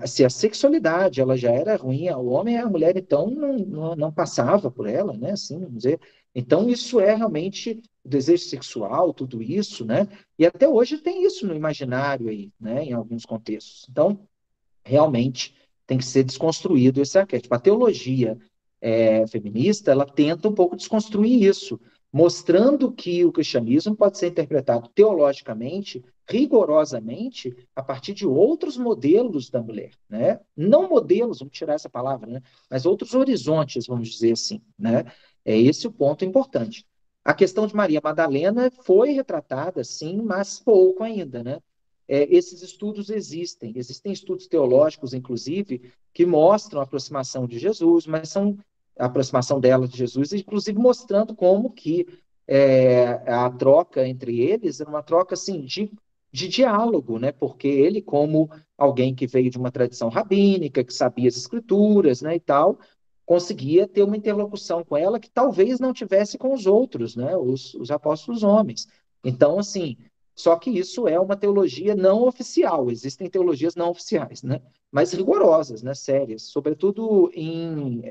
Se a sexualidade ela já era ruim, o homem e a mulher então não passava por ela, né? Assim, vamos dizer. Então isso é realmente o desejo sexual, tudo isso, né? E até hoje tem isso no imaginário aí, né? Em alguns contextos. Então realmente tem que ser desconstruído esse arquétipo. A teologia feminista, ela tenta um pouco desconstruir isso, mostrando que o cristianismo pode ser interpretado teologicamente, rigorosamente, a partir de outros modelos da mulher, né? Não modelos, vamos tirar essa palavra, né? Mas outros horizontes, vamos dizer assim, né? É esse o ponto importante. A questão de Maria Madalena foi retratada, sim, mas pouco ainda, né? Esses estudos existem estudos teológicos, inclusive, que mostram a aproximação de Jesus, mas são a aproximação dela de Jesus, inclusive mostrando como que a troca entre eles era uma troca assim de diálogo, né? Porque ele, como alguém que veio de uma tradição rabínica, que sabia as escrituras, né, e tal, conseguia ter uma interlocução com ela que talvez não tivesse com os outros, né? Os apóstolos homens. Então, assim, só que isso é uma teologia não oficial, existem teologias não oficiais, né? Mas rigorosas, né? Sérias, sobretudo em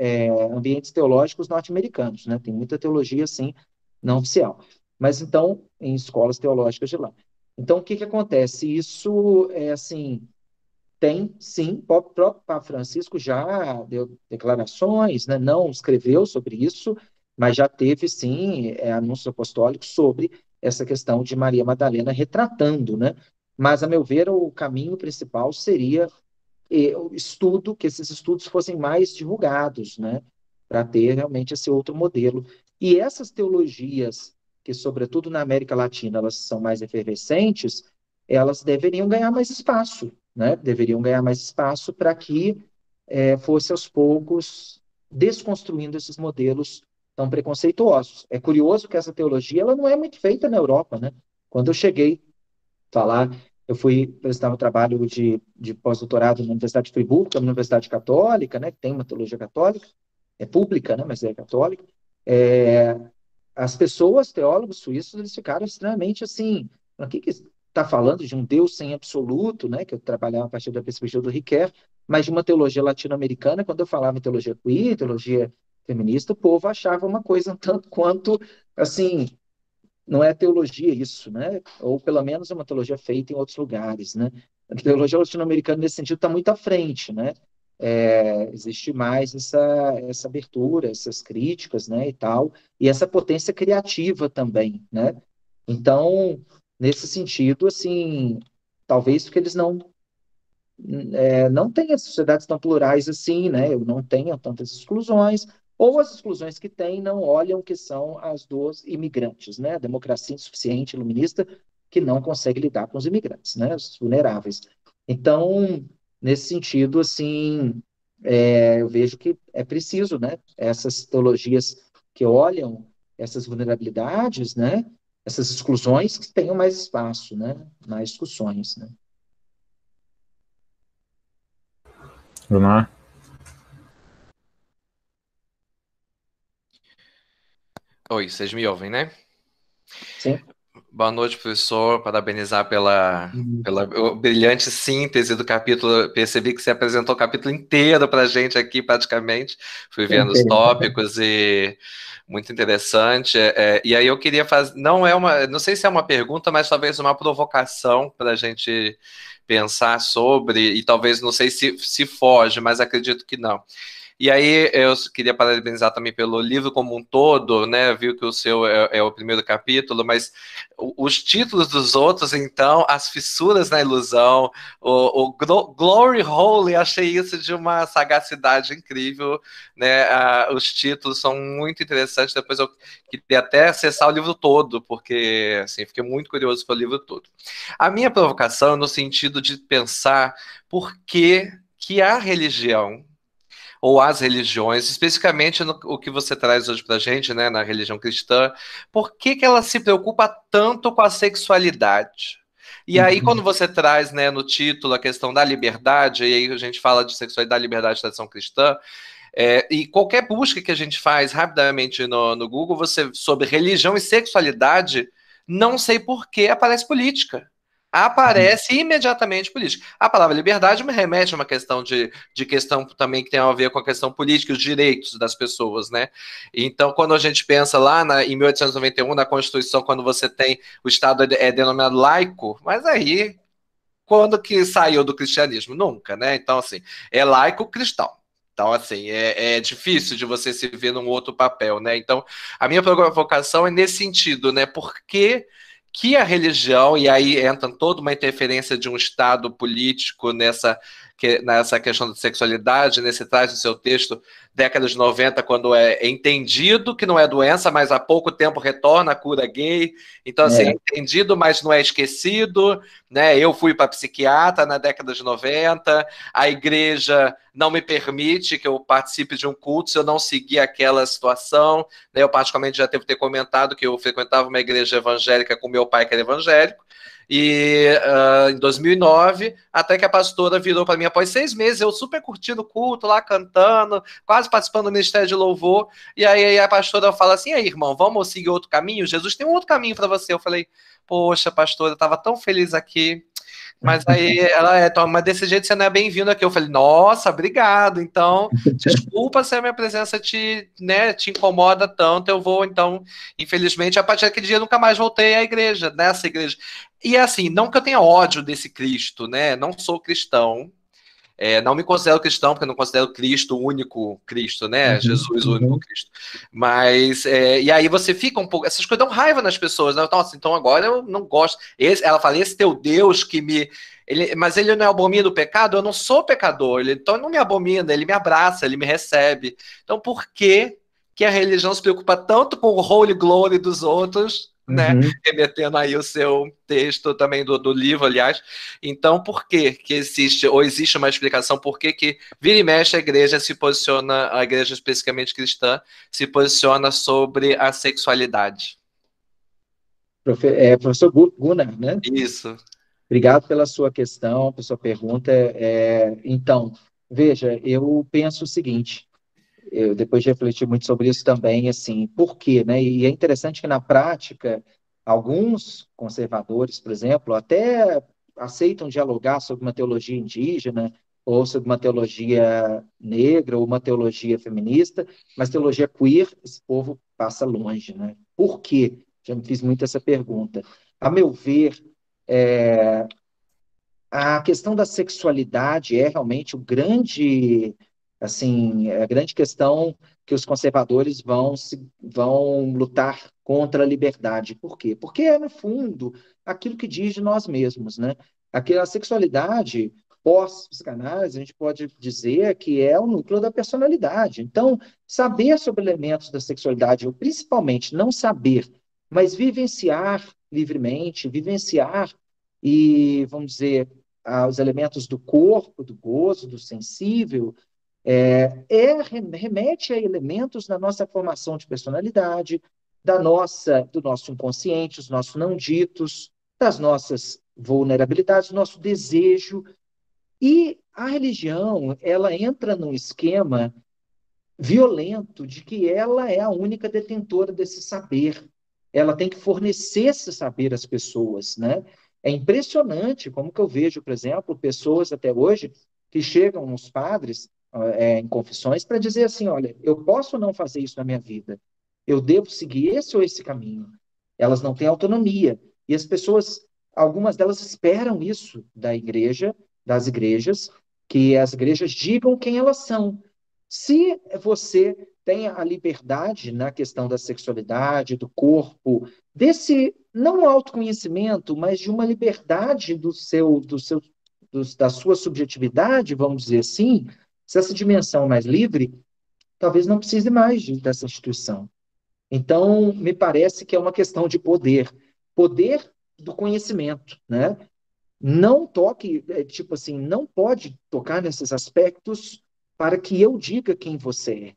ambientes teológicos norte-americanos, né? Tem muita teologia, assim, não oficial. Mas, então, em escolas teológicas de lá. Então, o que que acontece? Isso assim, tem, sim, o próprio Papa Francisco já deu declarações, né? Não escreveu sobre isso, mas já teve, sim, anúncios apostólicos sobre essa questão de Maria Madalena retratando, né? Mas, a meu ver, o caminho principal seria o estudo, que esses estudos fossem mais divulgados, né? Para ter realmente esse outro modelo. E essas teologias, que sobretudo na América Latina elas são mais efervescentes, elas deveriam ganhar mais espaço, né? Deveriam ganhar mais espaço para que fosse aos poucos desconstruindo esses modelos tão preconceituosos. É curioso que essa teologia ela não é muito feita na Europa, né? Quando eu cheguei falar. Eu fui prestar um trabalho de pós-doutorado na Universidade de Friburgo, que é uma universidade católica, né, que tem uma teologia católica, é pública, né, mas é católica. É, as pessoas, teólogos suíços, eles ficaram extremamente assim, o que está falando de um Deus sem absoluto, né, que eu trabalhava a partir da perspectiva do Riquet, mas de uma teologia latino-americana, quando eu falava em teologia queer, teologia feminista, o povo achava uma coisa um tanto quanto, assim, não é teologia isso, né? Ou pelo menos é uma teologia feita em outros lugares, né? A teologia latino-americana nesse sentido está muito à frente, né? Existe mais essa abertura, essas críticas, né, e tal, e essa potência criativa também, né? Então, nesse sentido, assim, talvez porque eles não tenham sociedades tão plurais assim, né? Não tenham tantas exclusões, ou as exclusões que têm não olham que são as dos imigrantes, né? A democracia insuficiente, iluminista, que não consegue lidar com os imigrantes, né? Os vulneráveis. Então, nesse sentido, assim, eu vejo que é preciso, né? Essas teologias que olham essas vulnerabilidades, né? Essas exclusões que tenham mais espaço, né? Mais discussões, né? Bruna? Oi, vocês me ouvem, né? Sim. Boa noite, professor. Parabenizar pela brilhante síntese do capítulo. Percebi que você apresentou o capítulo inteiro para a gente aqui, praticamente. Fui vendo os tópicos e muito interessante. E aí eu queria fazer, não sei se é uma pergunta, mas talvez uma provocação para a gente pensar sobre, e talvez não sei se foge, mas acredito que não. E aí eu queria parabenizar também pelo livro como um todo, né? Viu que o seu é o primeiro capítulo, mas os títulos dos outros, então, As Fissuras na Ilusão, o Glory Hole, achei isso de uma sagacidade incrível, né? Os títulos são muito interessantes. Depois eu queria até acessar o livro todo, porque assim, fiquei muito curioso pelo livro todo. A minha provocação é no sentido de pensar por que a religião ou as religiões, especificamente o que você traz hoje para a gente, né, na religião cristã, por que ela se preocupa tanto com a sexualidade? E aí, quando você traz, né, no título a questão da liberdade, e aí a gente fala de sexualidade, liberdade, tradição cristã, e qualquer busca que a gente faz rapidamente no Google, sobre religião e sexualidade, não sei por que aparece política. Aparece imediatamente política. A palavra liberdade me remete a uma questão de questão também que tem a ver com a questão política, os direitos das pessoas, né? Então, quando a gente pensa lá em 1891, na Constituição, quando você tem o Estado é denominado laico, mas aí, quando que saiu do cristianismo? Nunca, né? Então, assim, é laico cristão. Então, assim, é difícil de você se ver num outro papel, né? Então, a minha provocação é nesse sentido, né? Por que a religião, e aí entra toda uma interferência de um Estado político nessa questão da sexualidade, nesse traz no seu texto, década de 90, quando é entendido que não é doença, mas há pouco tempo retorna a cura gay. Então, assim, é entendido, mas não é esquecido, né? Eu fui para psiquiatra na década de 90, a igreja não me permite que eu participe de um culto se eu não seguir aquela situação, né? Eu particularmente já devo ter comentado que eu frequentava uma igreja evangélica com meu pai, que era evangélico, e em 2009, até que a pastora virou para mim após 6 meses, eu super curtindo o culto lá, cantando, quase participando do ministério de louvor, e aí a pastora fala assim, aí irmão, vamos seguir outro caminho? Jesus tem um outro caminho para você. Eu falei, poxa pastora, eu estava tão feliz aqui, mas aí ela mas desse jeito você não é bem-vindo aqui. Eu falei, nossa, obrigado. Então, desculpa se a minha presença te incomoda tanto. Eu vou, então, infelizmente, a partir daquele dia eu nunca mais voltei à igreja, nessa igreja. E assim, não que eu tenha ódio desse Cristo, né? Não sou cristão. Não me considero cristão, porque eu não considero Cristo o único Cristo, né? Jesus o único Cristo. Mas, e aí você fica um pouco... Essas coisas dão raiva nas pessoas, né? Nossa, então agora eu não gosto. Ela fala, esse teu Deus que me... mas ele não abomina o pecado? Eu não sou pecador. Então ele não me abomina, ele me abraça, ele me recebe. Então por que a religião se preocupa tanto com o holy glory dos outros, né? Remetendo aí o seu texto também do livro, aliás. Então, por que existe, ou existe uma explicação por que vira e mexe a igreja se posiciona, a igreja especificamente cristã, se posiciona sobre a sexualidade? Professor Gunnar, né? Isso. Obrigado pela sua questão, pela sua pergunta. Então, veja, eu penso o seguinte, eu depois de refletir muito sobre isso também, assim, por quê, né? E é interessante que na prática, alguns conservadores, por exemplo, até aceitam dialogar sobre uma teologia indígena, ou sobre uma teologia negra, ou uma teologia feminista, mas teologia queer, esse povo passa longe, né? Por quê? Já me fiz muito essa pergunta. A meu ver, a questão da sexualidade é realmente o grande, assim, a grande questão que os conservadores vão lutar contra a liberdade. Por quê? Porque é, no fundo, aquilo que diz de nós mesmos, né? A sexualidade, pós-psicanálise, a gente pode dizer que é o núcleo da personalidade. Então, saber sobre elementos da sexualidade, ou principalmente não saber, mas vivenciar livremente, vivenciar e, vamos dizer, os elementos do corpo, do gozo, do sensível, remete a elementos da nossa formação de personalidade, do nosso inconsciente, os nossos não ditos, das nossas vulnerabilidades, do nosso desejo. E a religião, ela entra num esquema violento de que ela é a única detentora desse saber. Ela tem que fornecer esse saber às pessoas, né? É impressionante como que eu vejo, por exemplo, pessoas até hoje que chegam nos padres em confissões para dizer assim, olha, eu posso não fazer isso na minha vida, eu devo seguir esse ou esse caminho. Elas não têm autonomia. E as pessoas, algumas delas esperam isso da igreja, das igrejas, que as igrejas digam quem elas são. Se você tem a liberdade na questão da sexualidade, do corpo, desse, não autoconhecimento, mas de uma liberdade da sua subjetividade, vamos dizer assim, se essa dimensão é mais livre, talvez não precise mais dessa instituição. Então, me parece que é uma questão de poder. Poder do conhecimento, né? Não toque, tipo assim, não pode tocar nesses aspectos para que eu diga quem você é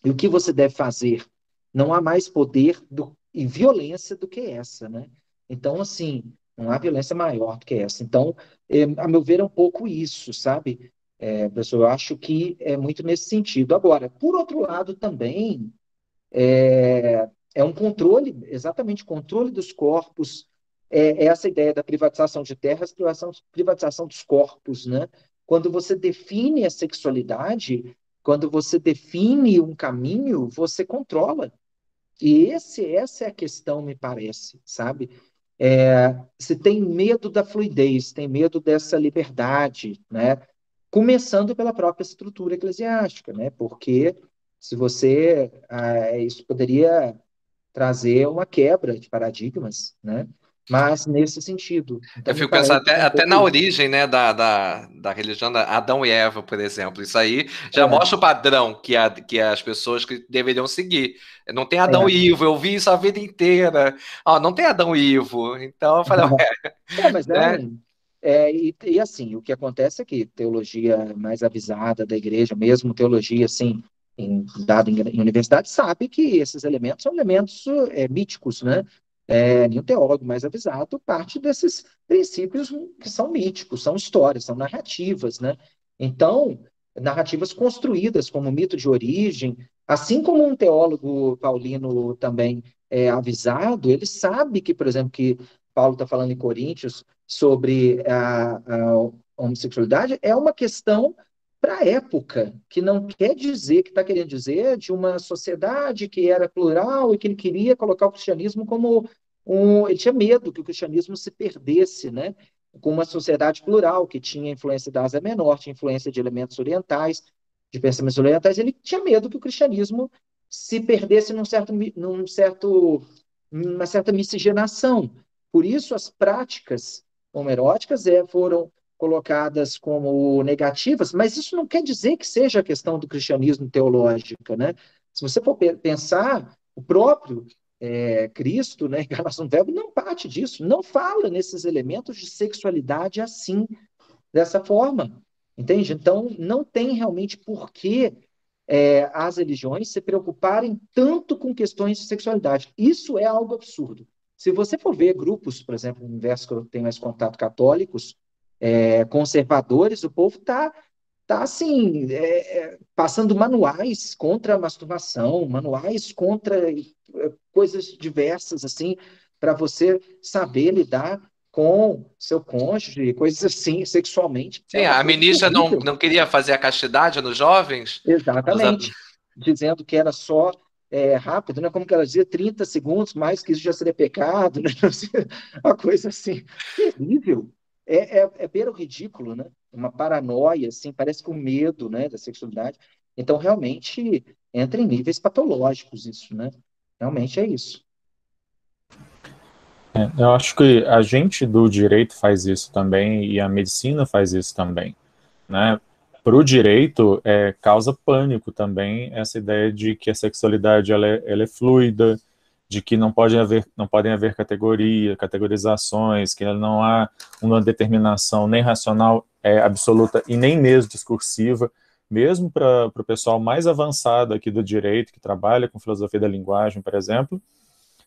e o que você deve fazer. Não há mais poder e violência do que essa, né? Então, assim, não há violência maior do que essa. Então, a meu ver, é um pouco isso, sabe? Pessoal, eu acho que é muito nesse sentido. Agora, por outro lado, também é um controle, exatamente, controle dos corpos, essa ideia da privatização de terras, privatização dos corpos, né? Quando você define a sexualidade, quando você define um caminho, você controla. E essa é a questão, me parece, sabe? Se tem medo da fluidez, tem medo dessa liberdade, né? Começando pela própria estrutura eclesiástica, né? Porque se você, isso poderia trazer uma quebra de paradigmas, né? Mas nesse sentido. Então, Eu me fico pensando parece que até, é um até pouco na isso. origem, né, da religião da Adão e Eva, por exemplo. Isso aí já É, mostra o padrão que as pessoas que deveriam seguir. Não tem Adão é. e Ivo, eu vi isso a vida inteira. Ó, não tem Adão e Ivo. Então eu falei, Mas né? e assim, o que acontece é que teologia mais avisada da igreja, mesmo teologia assim, dada em universidade, sabe que esses elementos são elementos míticos, né? Nenhum teólogo mais avisado parte desses princípios que são míticos, são histórias, são narrativas, né? Então, narrativas construídas como mito de origem, assim como um teólogo paulino também é avisado, ele sabe que, por exemplo, que Paulo está falando em Coríntios sobre a homossexualidade, é uma questão para a época, que não quer dizer, que está querendo dizer de uma sociedade que era plural e que ele queria colocar o cristianismo como ele tinha medo que o cristianismo se perdesse, né? Com uma sociedade plural, que tinha influência da Ásia Menor, tinha influência de elementos orientais, de pensamentos orientais, ele tinha medo que o cristianismo se perdesse numa certa miscigenação. Por isso, as práticas homoeróticas foram colocadas como negativas, mas isso não quer dizer que seja a questão do cristianismo teológica, né? Se você for pensar, o próprio Cristo, né, encarnação do Verbo, não parte disso, não fala nesses elementos de sexualidade assim, dessa forma, entende? Então, não tem realmente por que as religiões se preocuparem tanto com questões de sexualidade. Isso é algo absurdo. Se você for ver grupos, por exemplo, no universo que eu tenho mais contato, católicos, conservadores, o povo tá assim, passando manuais contra a masturbação, manuais contra coisas diversas, assim, para você saber lidar com seu cônjuge, coisas assim, sexualmente, é Sim, uma a coisa ministra terrível. não queria fazer a castidade nos jovens? Exatamente. Dizendo que era só rápido, né? Como que ela dizia, 30 segundos, mais que isso já seria pecado, né? Uma coisa assim, terrível. É beira o ridículo, né? Uma paranoia, assim, parece com medo, né, da sexualidade. Então, realmente, entra em níveis patológicos isso, né? Realmente é isso. Eu acho que a gente do direito faz isso também e a medicina faz isso também, né? Para o direito, causa pânico também essa ideia de que a sexualidade ela é fluida, de que não podem haver categorizações, que não há uma determinação nem racional absoluta e nem mesmo discursiva, mesmo para o pessoal mais avançado aqui do direito, que trabalha com filosofia da linguagem, por exemplo,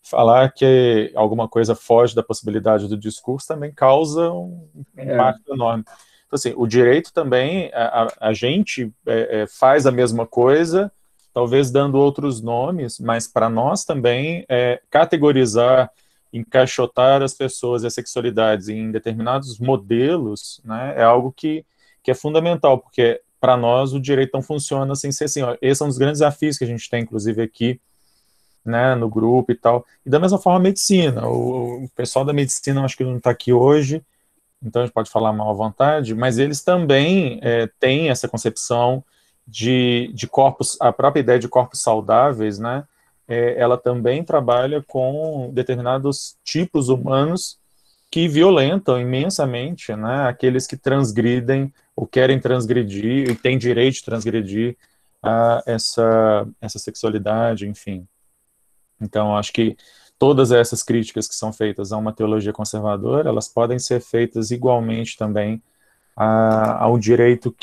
falar que alguma coisa foge da possibilidade do discurso também causa um impacto enorme. Então, assim, o direito também, a gente faz a mesma coisa, talvez dando outros nomes, mas para nós também categorizar, encaixotar as pessoas e as sexualidades em determinados modelos, né, é algo que é fundamental, porque para nós o direito não funciona sem ser assim, ó, esse é um dos grandes desafios que a gente tem, inclusive aqui, né, no grupo e tal. E da mesma forma a medicina. O pessoal da medicina, eu acho que não está aqui hoje, então a gente pode falar mal à vontade, mas eles também têm essa concepção de corpos, a própria ideia de corpos saudáveis, né, ela também trabalha com determinados tipos humanos que violentam imensamente, né, aqueles que transgridem ou querem transgredir e têm direito de transgredir essa sexualidade, enfim. Então, acho que todas essas críticas que são feitas a uma teologia conservadora, elas podem ser feitas igualmente também ao direito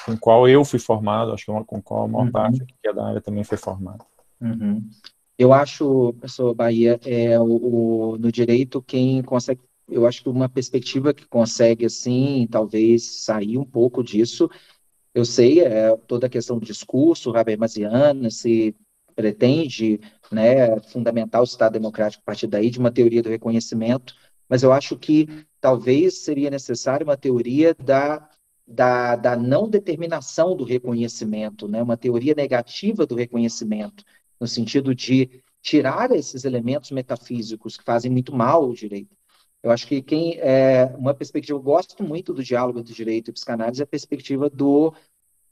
com o qual eu fui formado, acho que com qual a maior parte aqui da área também foi formada. Eu acho, professor Bahia, no direito quem consegue, eu acho que uma perspectiva que consegue, assim, talvez sair um pouco disso, eu sei, toda a questão do discurso habermasiana, se pretende, né, fundamentar o Estado Democrático a partir daí de uma teoria do reconhecimento, mas eu acho que talvez seria necessário uma teoria da não determinação do reconhecimento, né, uma teoria negativa do reconhecimento, no sentido de tirar esses elementos metafísicos que fazem muito mal ao direito. Eu acho que uma perspectiva, eu gosto muito do diálogo entre direito e psicanálise, é a perspectiva do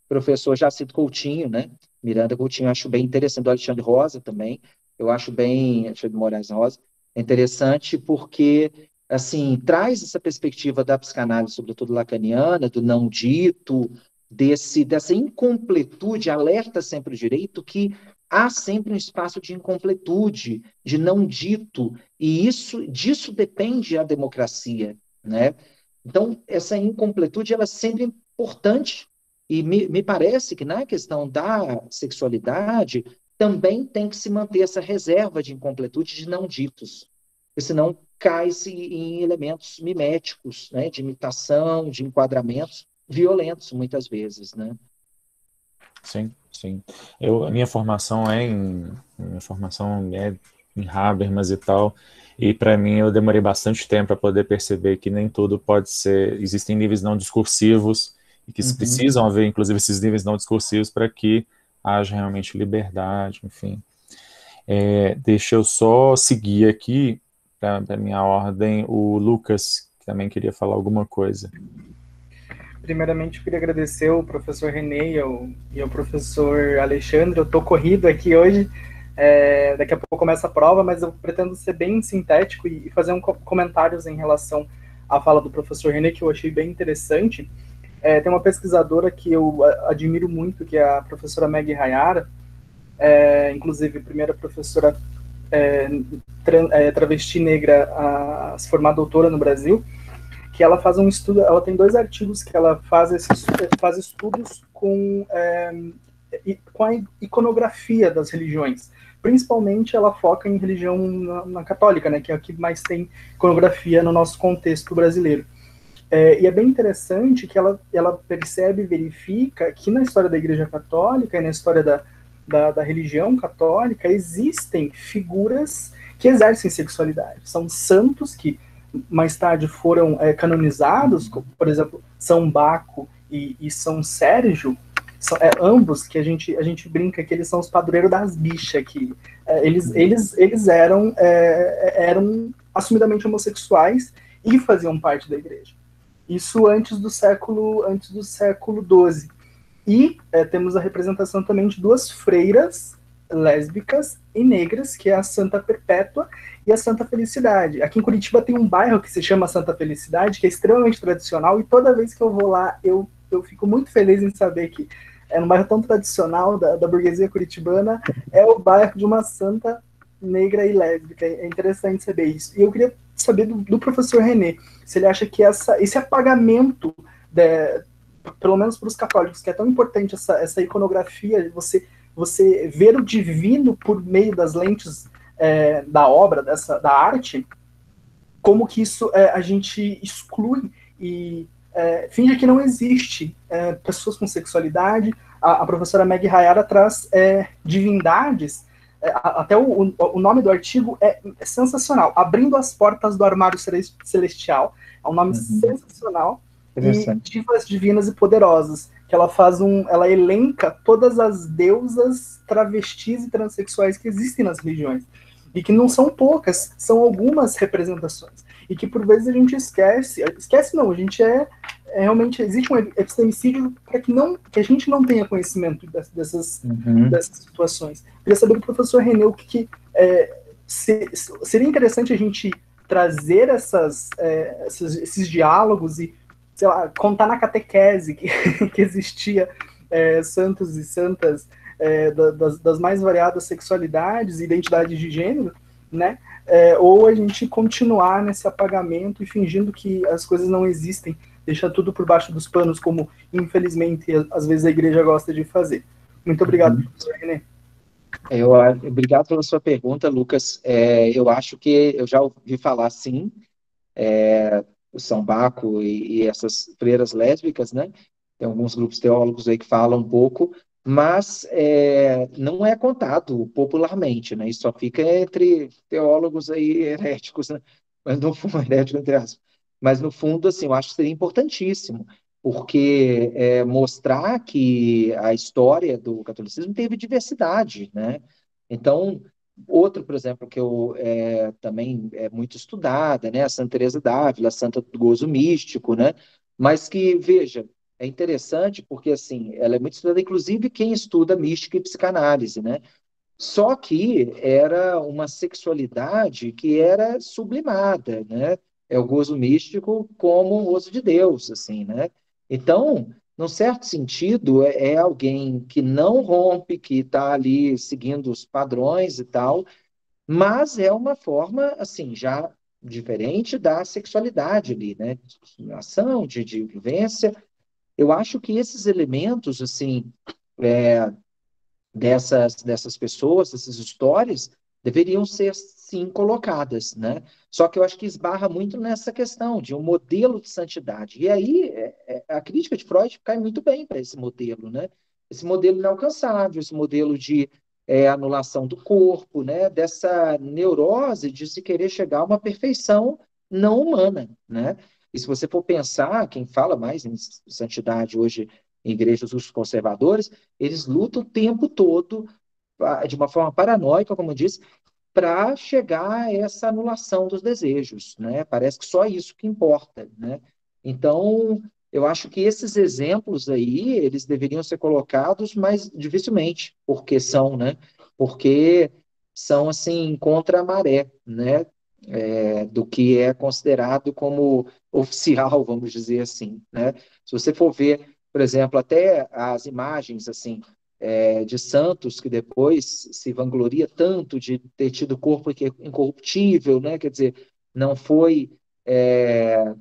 professor Jacinto Coutinho, né? Miranda Coutinho, eu acho bem interessante, do Alexandre Rosa também, eu acho bem, Alexandre Moraes Rosa, é interessante porque, assim, traz essa perspectiva da psicanálise, sobretudo lacaniana, do não dito, dessa incompletude, alerta sempre o direito que há sempre um espaço de incompletude, de não dito, e disso depende a democracia, né? Então, essa incompletude, ela é sempre importante, e me parece que na questão da sexualidade também tem que se manter essa reserva de incompletude de não ditos, porque senão cai-se em elementos miméticos, né, de imitação, de enquadramentos violentos, muitas vezes, né? Sim, sim. A minha formação é em Habermas e tal, e para mim eu demorei bastante tempo para poder perceber que nem tudo pode ser, existem níveis não discursivos, e que precisam haver, inclusive, esses níveis não discursivos para que haja realmente liberdade, enfim. Deixa eu só seguir aqui, para minha ordem, o Lucas, que também queria falar alguma coisa. Primeiramente, eu queria agradecer ao professor René e ao professor Alexandre. Eu estou corrido aqui hoje, daqui a pouco começa a prova, mas eu pretendo ser bem sintético e fazer comentários em relação à fala do professor René, que eu achei bem interessante. Tem uma pesquisadora que eu admiro muito, que é a professora Meg Hayara, inclusive a primeira professora travesti negra a se formar doutora no Brasil, que ela faz um estudo, ela tem 2 artigos que ela faz estudos com a iconografia das religiões. Principalmente ela foca em religião na católica, né, que é a que mais tem iconografia no nosso contexto brasileiro. E é bem interessante que ela percebe e verifica que na história da Igreja Católica e na história da religião católica existem figuras que exercem sexualidade. São santos que mais tarde foram canonizados, como, por exemplo, São Baco e São Sérgio, ambos que a gente brinca que eles são os padroeiros das bichas, que eles eram assumidamente homossexuais e faziam parte da igreja. Isso antes do século XII. E temos a representação também de 2 freiras lésbicas e negras, que é a Santa Perpétua e a Santa Felicidade. Aqui em Curitiba tem um bairro que se chama Santa Felicidade, que é extremamente tradicional, e toda vez que eu vou lá, eu fico muito feliz em saber que é um bairro tão tradicional da burguesia curitibana, é o bairro de uma santa negra e lésbica. É interessante saber isso. E eu queria saber do professor René, se ele acha que esse apagamento, pelo menos para os católicos, que é tão importante essa iconografia, você ver o divino por meio das lentes da obra, da arte, como que isso a gente exclui e finge que não existe pessoas com sexualidade. A professora Meg Hayara traz divindades, até o nome do artigo é sensacional, Abrindo as Portas do Armário Celestial, é um nome sensacional, e divas divinas e poderosas, que ela elenca todas as deusas travestis e transexuais que existem nas religiões, e que não são poucas, são algumas representações, e que por vezes a gente esquece não, a gente realmente existe um epistemicídio para que a gente não tenha conhecimento dessas situações. Queria saber do professor René o que seria interessante a gente trazer esses diálogos e, sei lá, contar na catequese que existia santos e santas das mais variadas sexualidades e identidades de gênero, né? Ou a gente continuar nesse apagamento e fingindo que as coisas não existem, deixar tudo por baixo dos panos, como infelizmente às vezes a igreja gosta de fazer. Muito obrigado, professor René. Obrigado pela sua pergunta, Lucas. Eu acho que eu já ouvi falar, sim, o São Baco e essas freiras lésbicas, né? Tem alguns grupos teólogos aí que falam um pouco, mas não é contado popularmente, né? Isso só fica entre teólogos aí heréticos, né? Mas no fundo, herético entre aspas. Mas no fundo, assim, eu acho que seria importantíssimo, porque mostrar que a história do catolicismo teve diversidade, né? Então, outro, por exemplo, que também é muito estudada, né? A Santa Teresa d'Ávila, a Santa do Gozo Místico, né? Mas que, veja, é interessante porque, assim, ela é muito estudada, inclusive quem estuda mística e psicanálise, né? Só que era uma sexualidade que era sublimada, né? É o gozo místico como um gozo de Deus, assim, né? Então, num certo sentido, é alguém que não rompe, que está ali seguindo os padrões e tal, mas é uma forma, assim, já diferente da sexualidade ali, né? De ação, de vivência. Eu acho que esses elementos, assim, dessas pessoas, dessas histórias, deveriam ser, sim, colocadas, né? Só que eu acho que esbarra muito nessa questão de um modelo de santidade. E aí, a crítica de Freud cai muito bem para esse modelo, né? Esse modelo inalcançável, esse modelo de anulação do corpo, né? Dessa neurose de se querer chegar a uma perfeição não humana, né? E se você for pensar, quem fala mais em santidade hoje em igrejas dos conservadores, eles lutam o tempo todo, de uma forma paranoica, como eu disse, para chegar a essa anulação dos desejos, né? Parece que só isso que importa, né? Então, eu acho que esses exemplos aí, eles deveriam ser colocados, mas dificilmente, porque são, né? Porque são, assim, contra a maré, né? Do que é considerado como oficial, vamos dizer assim, né? Se você for ver, por exemplo, até as imagens, assim, de santos que depois se vangloria tanto de ter tido corpo incorruptível, né? Quer dizer, não foi é,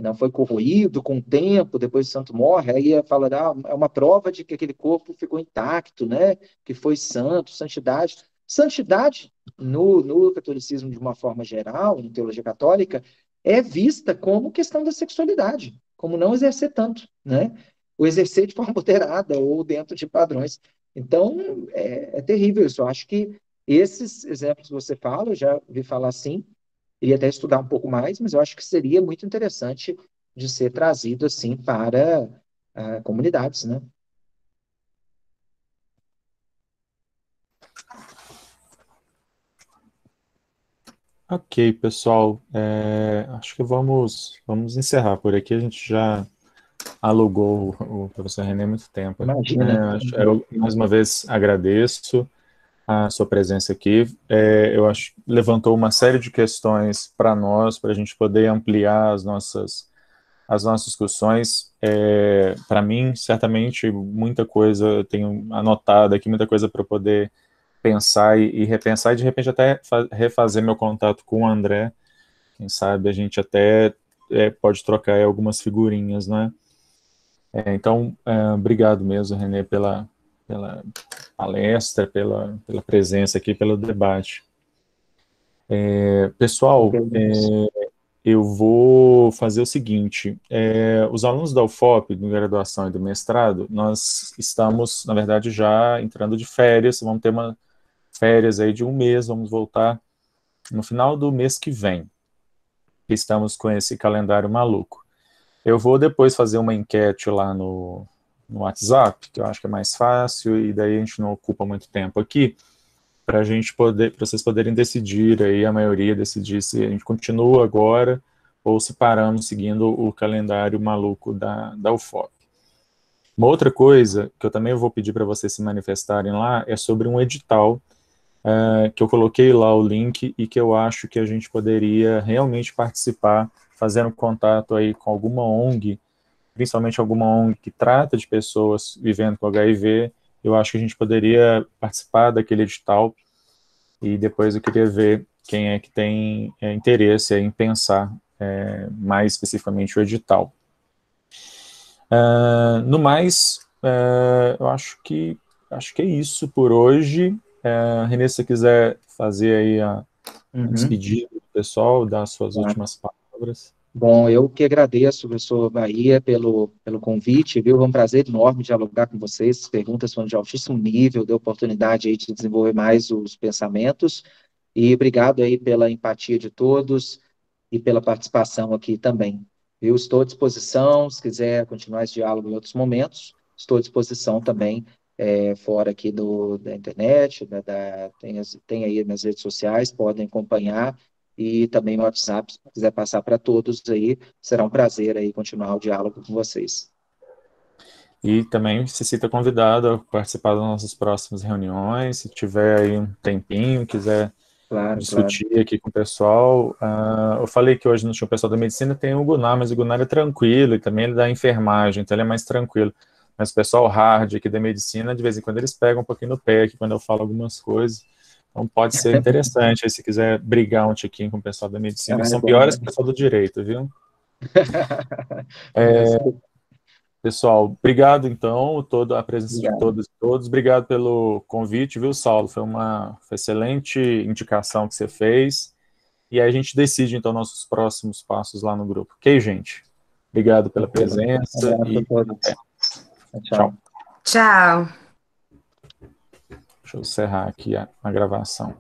não foi corroído com o tempo, depois o santo morre, aí fala, é uma prova de que aquele corpo ficou intacto, né? Que foi santo, santidade. Santidade, no catolicismo, de uma forma geral, na teologia católica, é vista como questão da sexualidade, como não exercer tanto, né? O exercer de forma moderada ou dentro de padrões. Então, é terrível isso. Eu acho que esses exemplos que você fala, eu já vi falar assim, iria até estudar um pouco mais, mas eu acho que seria muito interessante de ser trazido assim para comunidades, né? Ok, pessoal, acho que vamos encerrar por aqui. A gente já alugou o professor René há muito tempo, Imagina. né? Eu, mais uma vez, agradeço a sua presença aqui. Eu acho que levantou uma série de questões para nós, para a gente poder ampliar as nossas discussões. Para mim, certamente, muita coisa eu tenho anotado aqui, muita coisa para poder pensar e repensar, e de repente até refazer meu contato com o André. Quem sabe a gente até pode trocar aí algumas figurinhas, né? Então, obrigado mesmo, René, pela palestra, pela presença aqui, pelo debate. Pessoal, eu vou fazer o seguinte, os alunos da UFOP, de graduação e do mestrado, nós estamos, na verdade, já entrando de férias, vamos ter uma férias aí de um mês, vamos voltar no final do mês que vem. Estamos com esse calendário maluco. Eu vou depois fazer uma enquete lá no WhatsApp, que eu acho que é mais fácil, e daí a gente não ocupa muito tempo aqui, para vocês poderem decidir aí, a maioria decidir se a gente continua agora, ou se paramos seguindo o calendário maluco da UFOP. Uma outra coisa que eu também vou pedir para vocês se manifestarem lá é sobre um edital que eu coloquei lá o link e que eu acho que a gente poderia realmente participar, fazendo contato aí com alguma ONG, principalmente alguma ONG que trata de pessoas vivendo com HIV. Eu acho que a gente poderia participar daquele edital e depois eu queria ver quem é que tem interesse em pensar mais especificamente o edital. No mais, eu acho que é isso por hoje. Renê, se você quiser fazer aí a despedida do pessoal, dar as suas últimas palavras. Bom, eu que agradeço, professor Bahia, pelo convite, viu? É um prazer enorme dialogar com vocês. As perguntas foram de altíssimo nível, deu oportunidade aí de desenvolver mais os pensamentos. E obrigado aí pela empatia de todos e pela participação aqui também. Eu estou à disposição, se quiser continuar esse diálogo em outros momentos, estou à disposição também, fora aqui da internet, tem aí minhas redes sociais, podem acompanhar, e também o WhatsApp, se quiser passar para todos aí, será um prazer aí continuar o diálogo com vocês. E também se sinta convidado a participar das nossas próximas reuniões, se tiver aí um tempinho, quiser discutir aqui com o pessoal. Eu falei que hoje não tinha o pessoal da medicina, tem o Gunnar, mas o Gunnar é tranquilo, e também ele dá enfermagem, então ele é mais tranquilo. Mas o pessoal hard aqui da medicina, de vez em quando eles pegam um pouquinho no pé aqui quando eu falo algumas coisas. Então pode ser interessante aí, se quiser brigar um tiquinho com o pessoal da medicina, que são piores que o pessoal do direito, viu? Pessoal, obrigado então, a presença de todos e todos. Obrigado pelo convite, viu, Saulo? Foi uma excelente indicação que você fez. E aí a gente decide então nossos próximos passos lá no grupo. Ok, gente? Obrigado pela presença e até. Tchau. Tchau. Deixa eu encerrar aqui a gravação.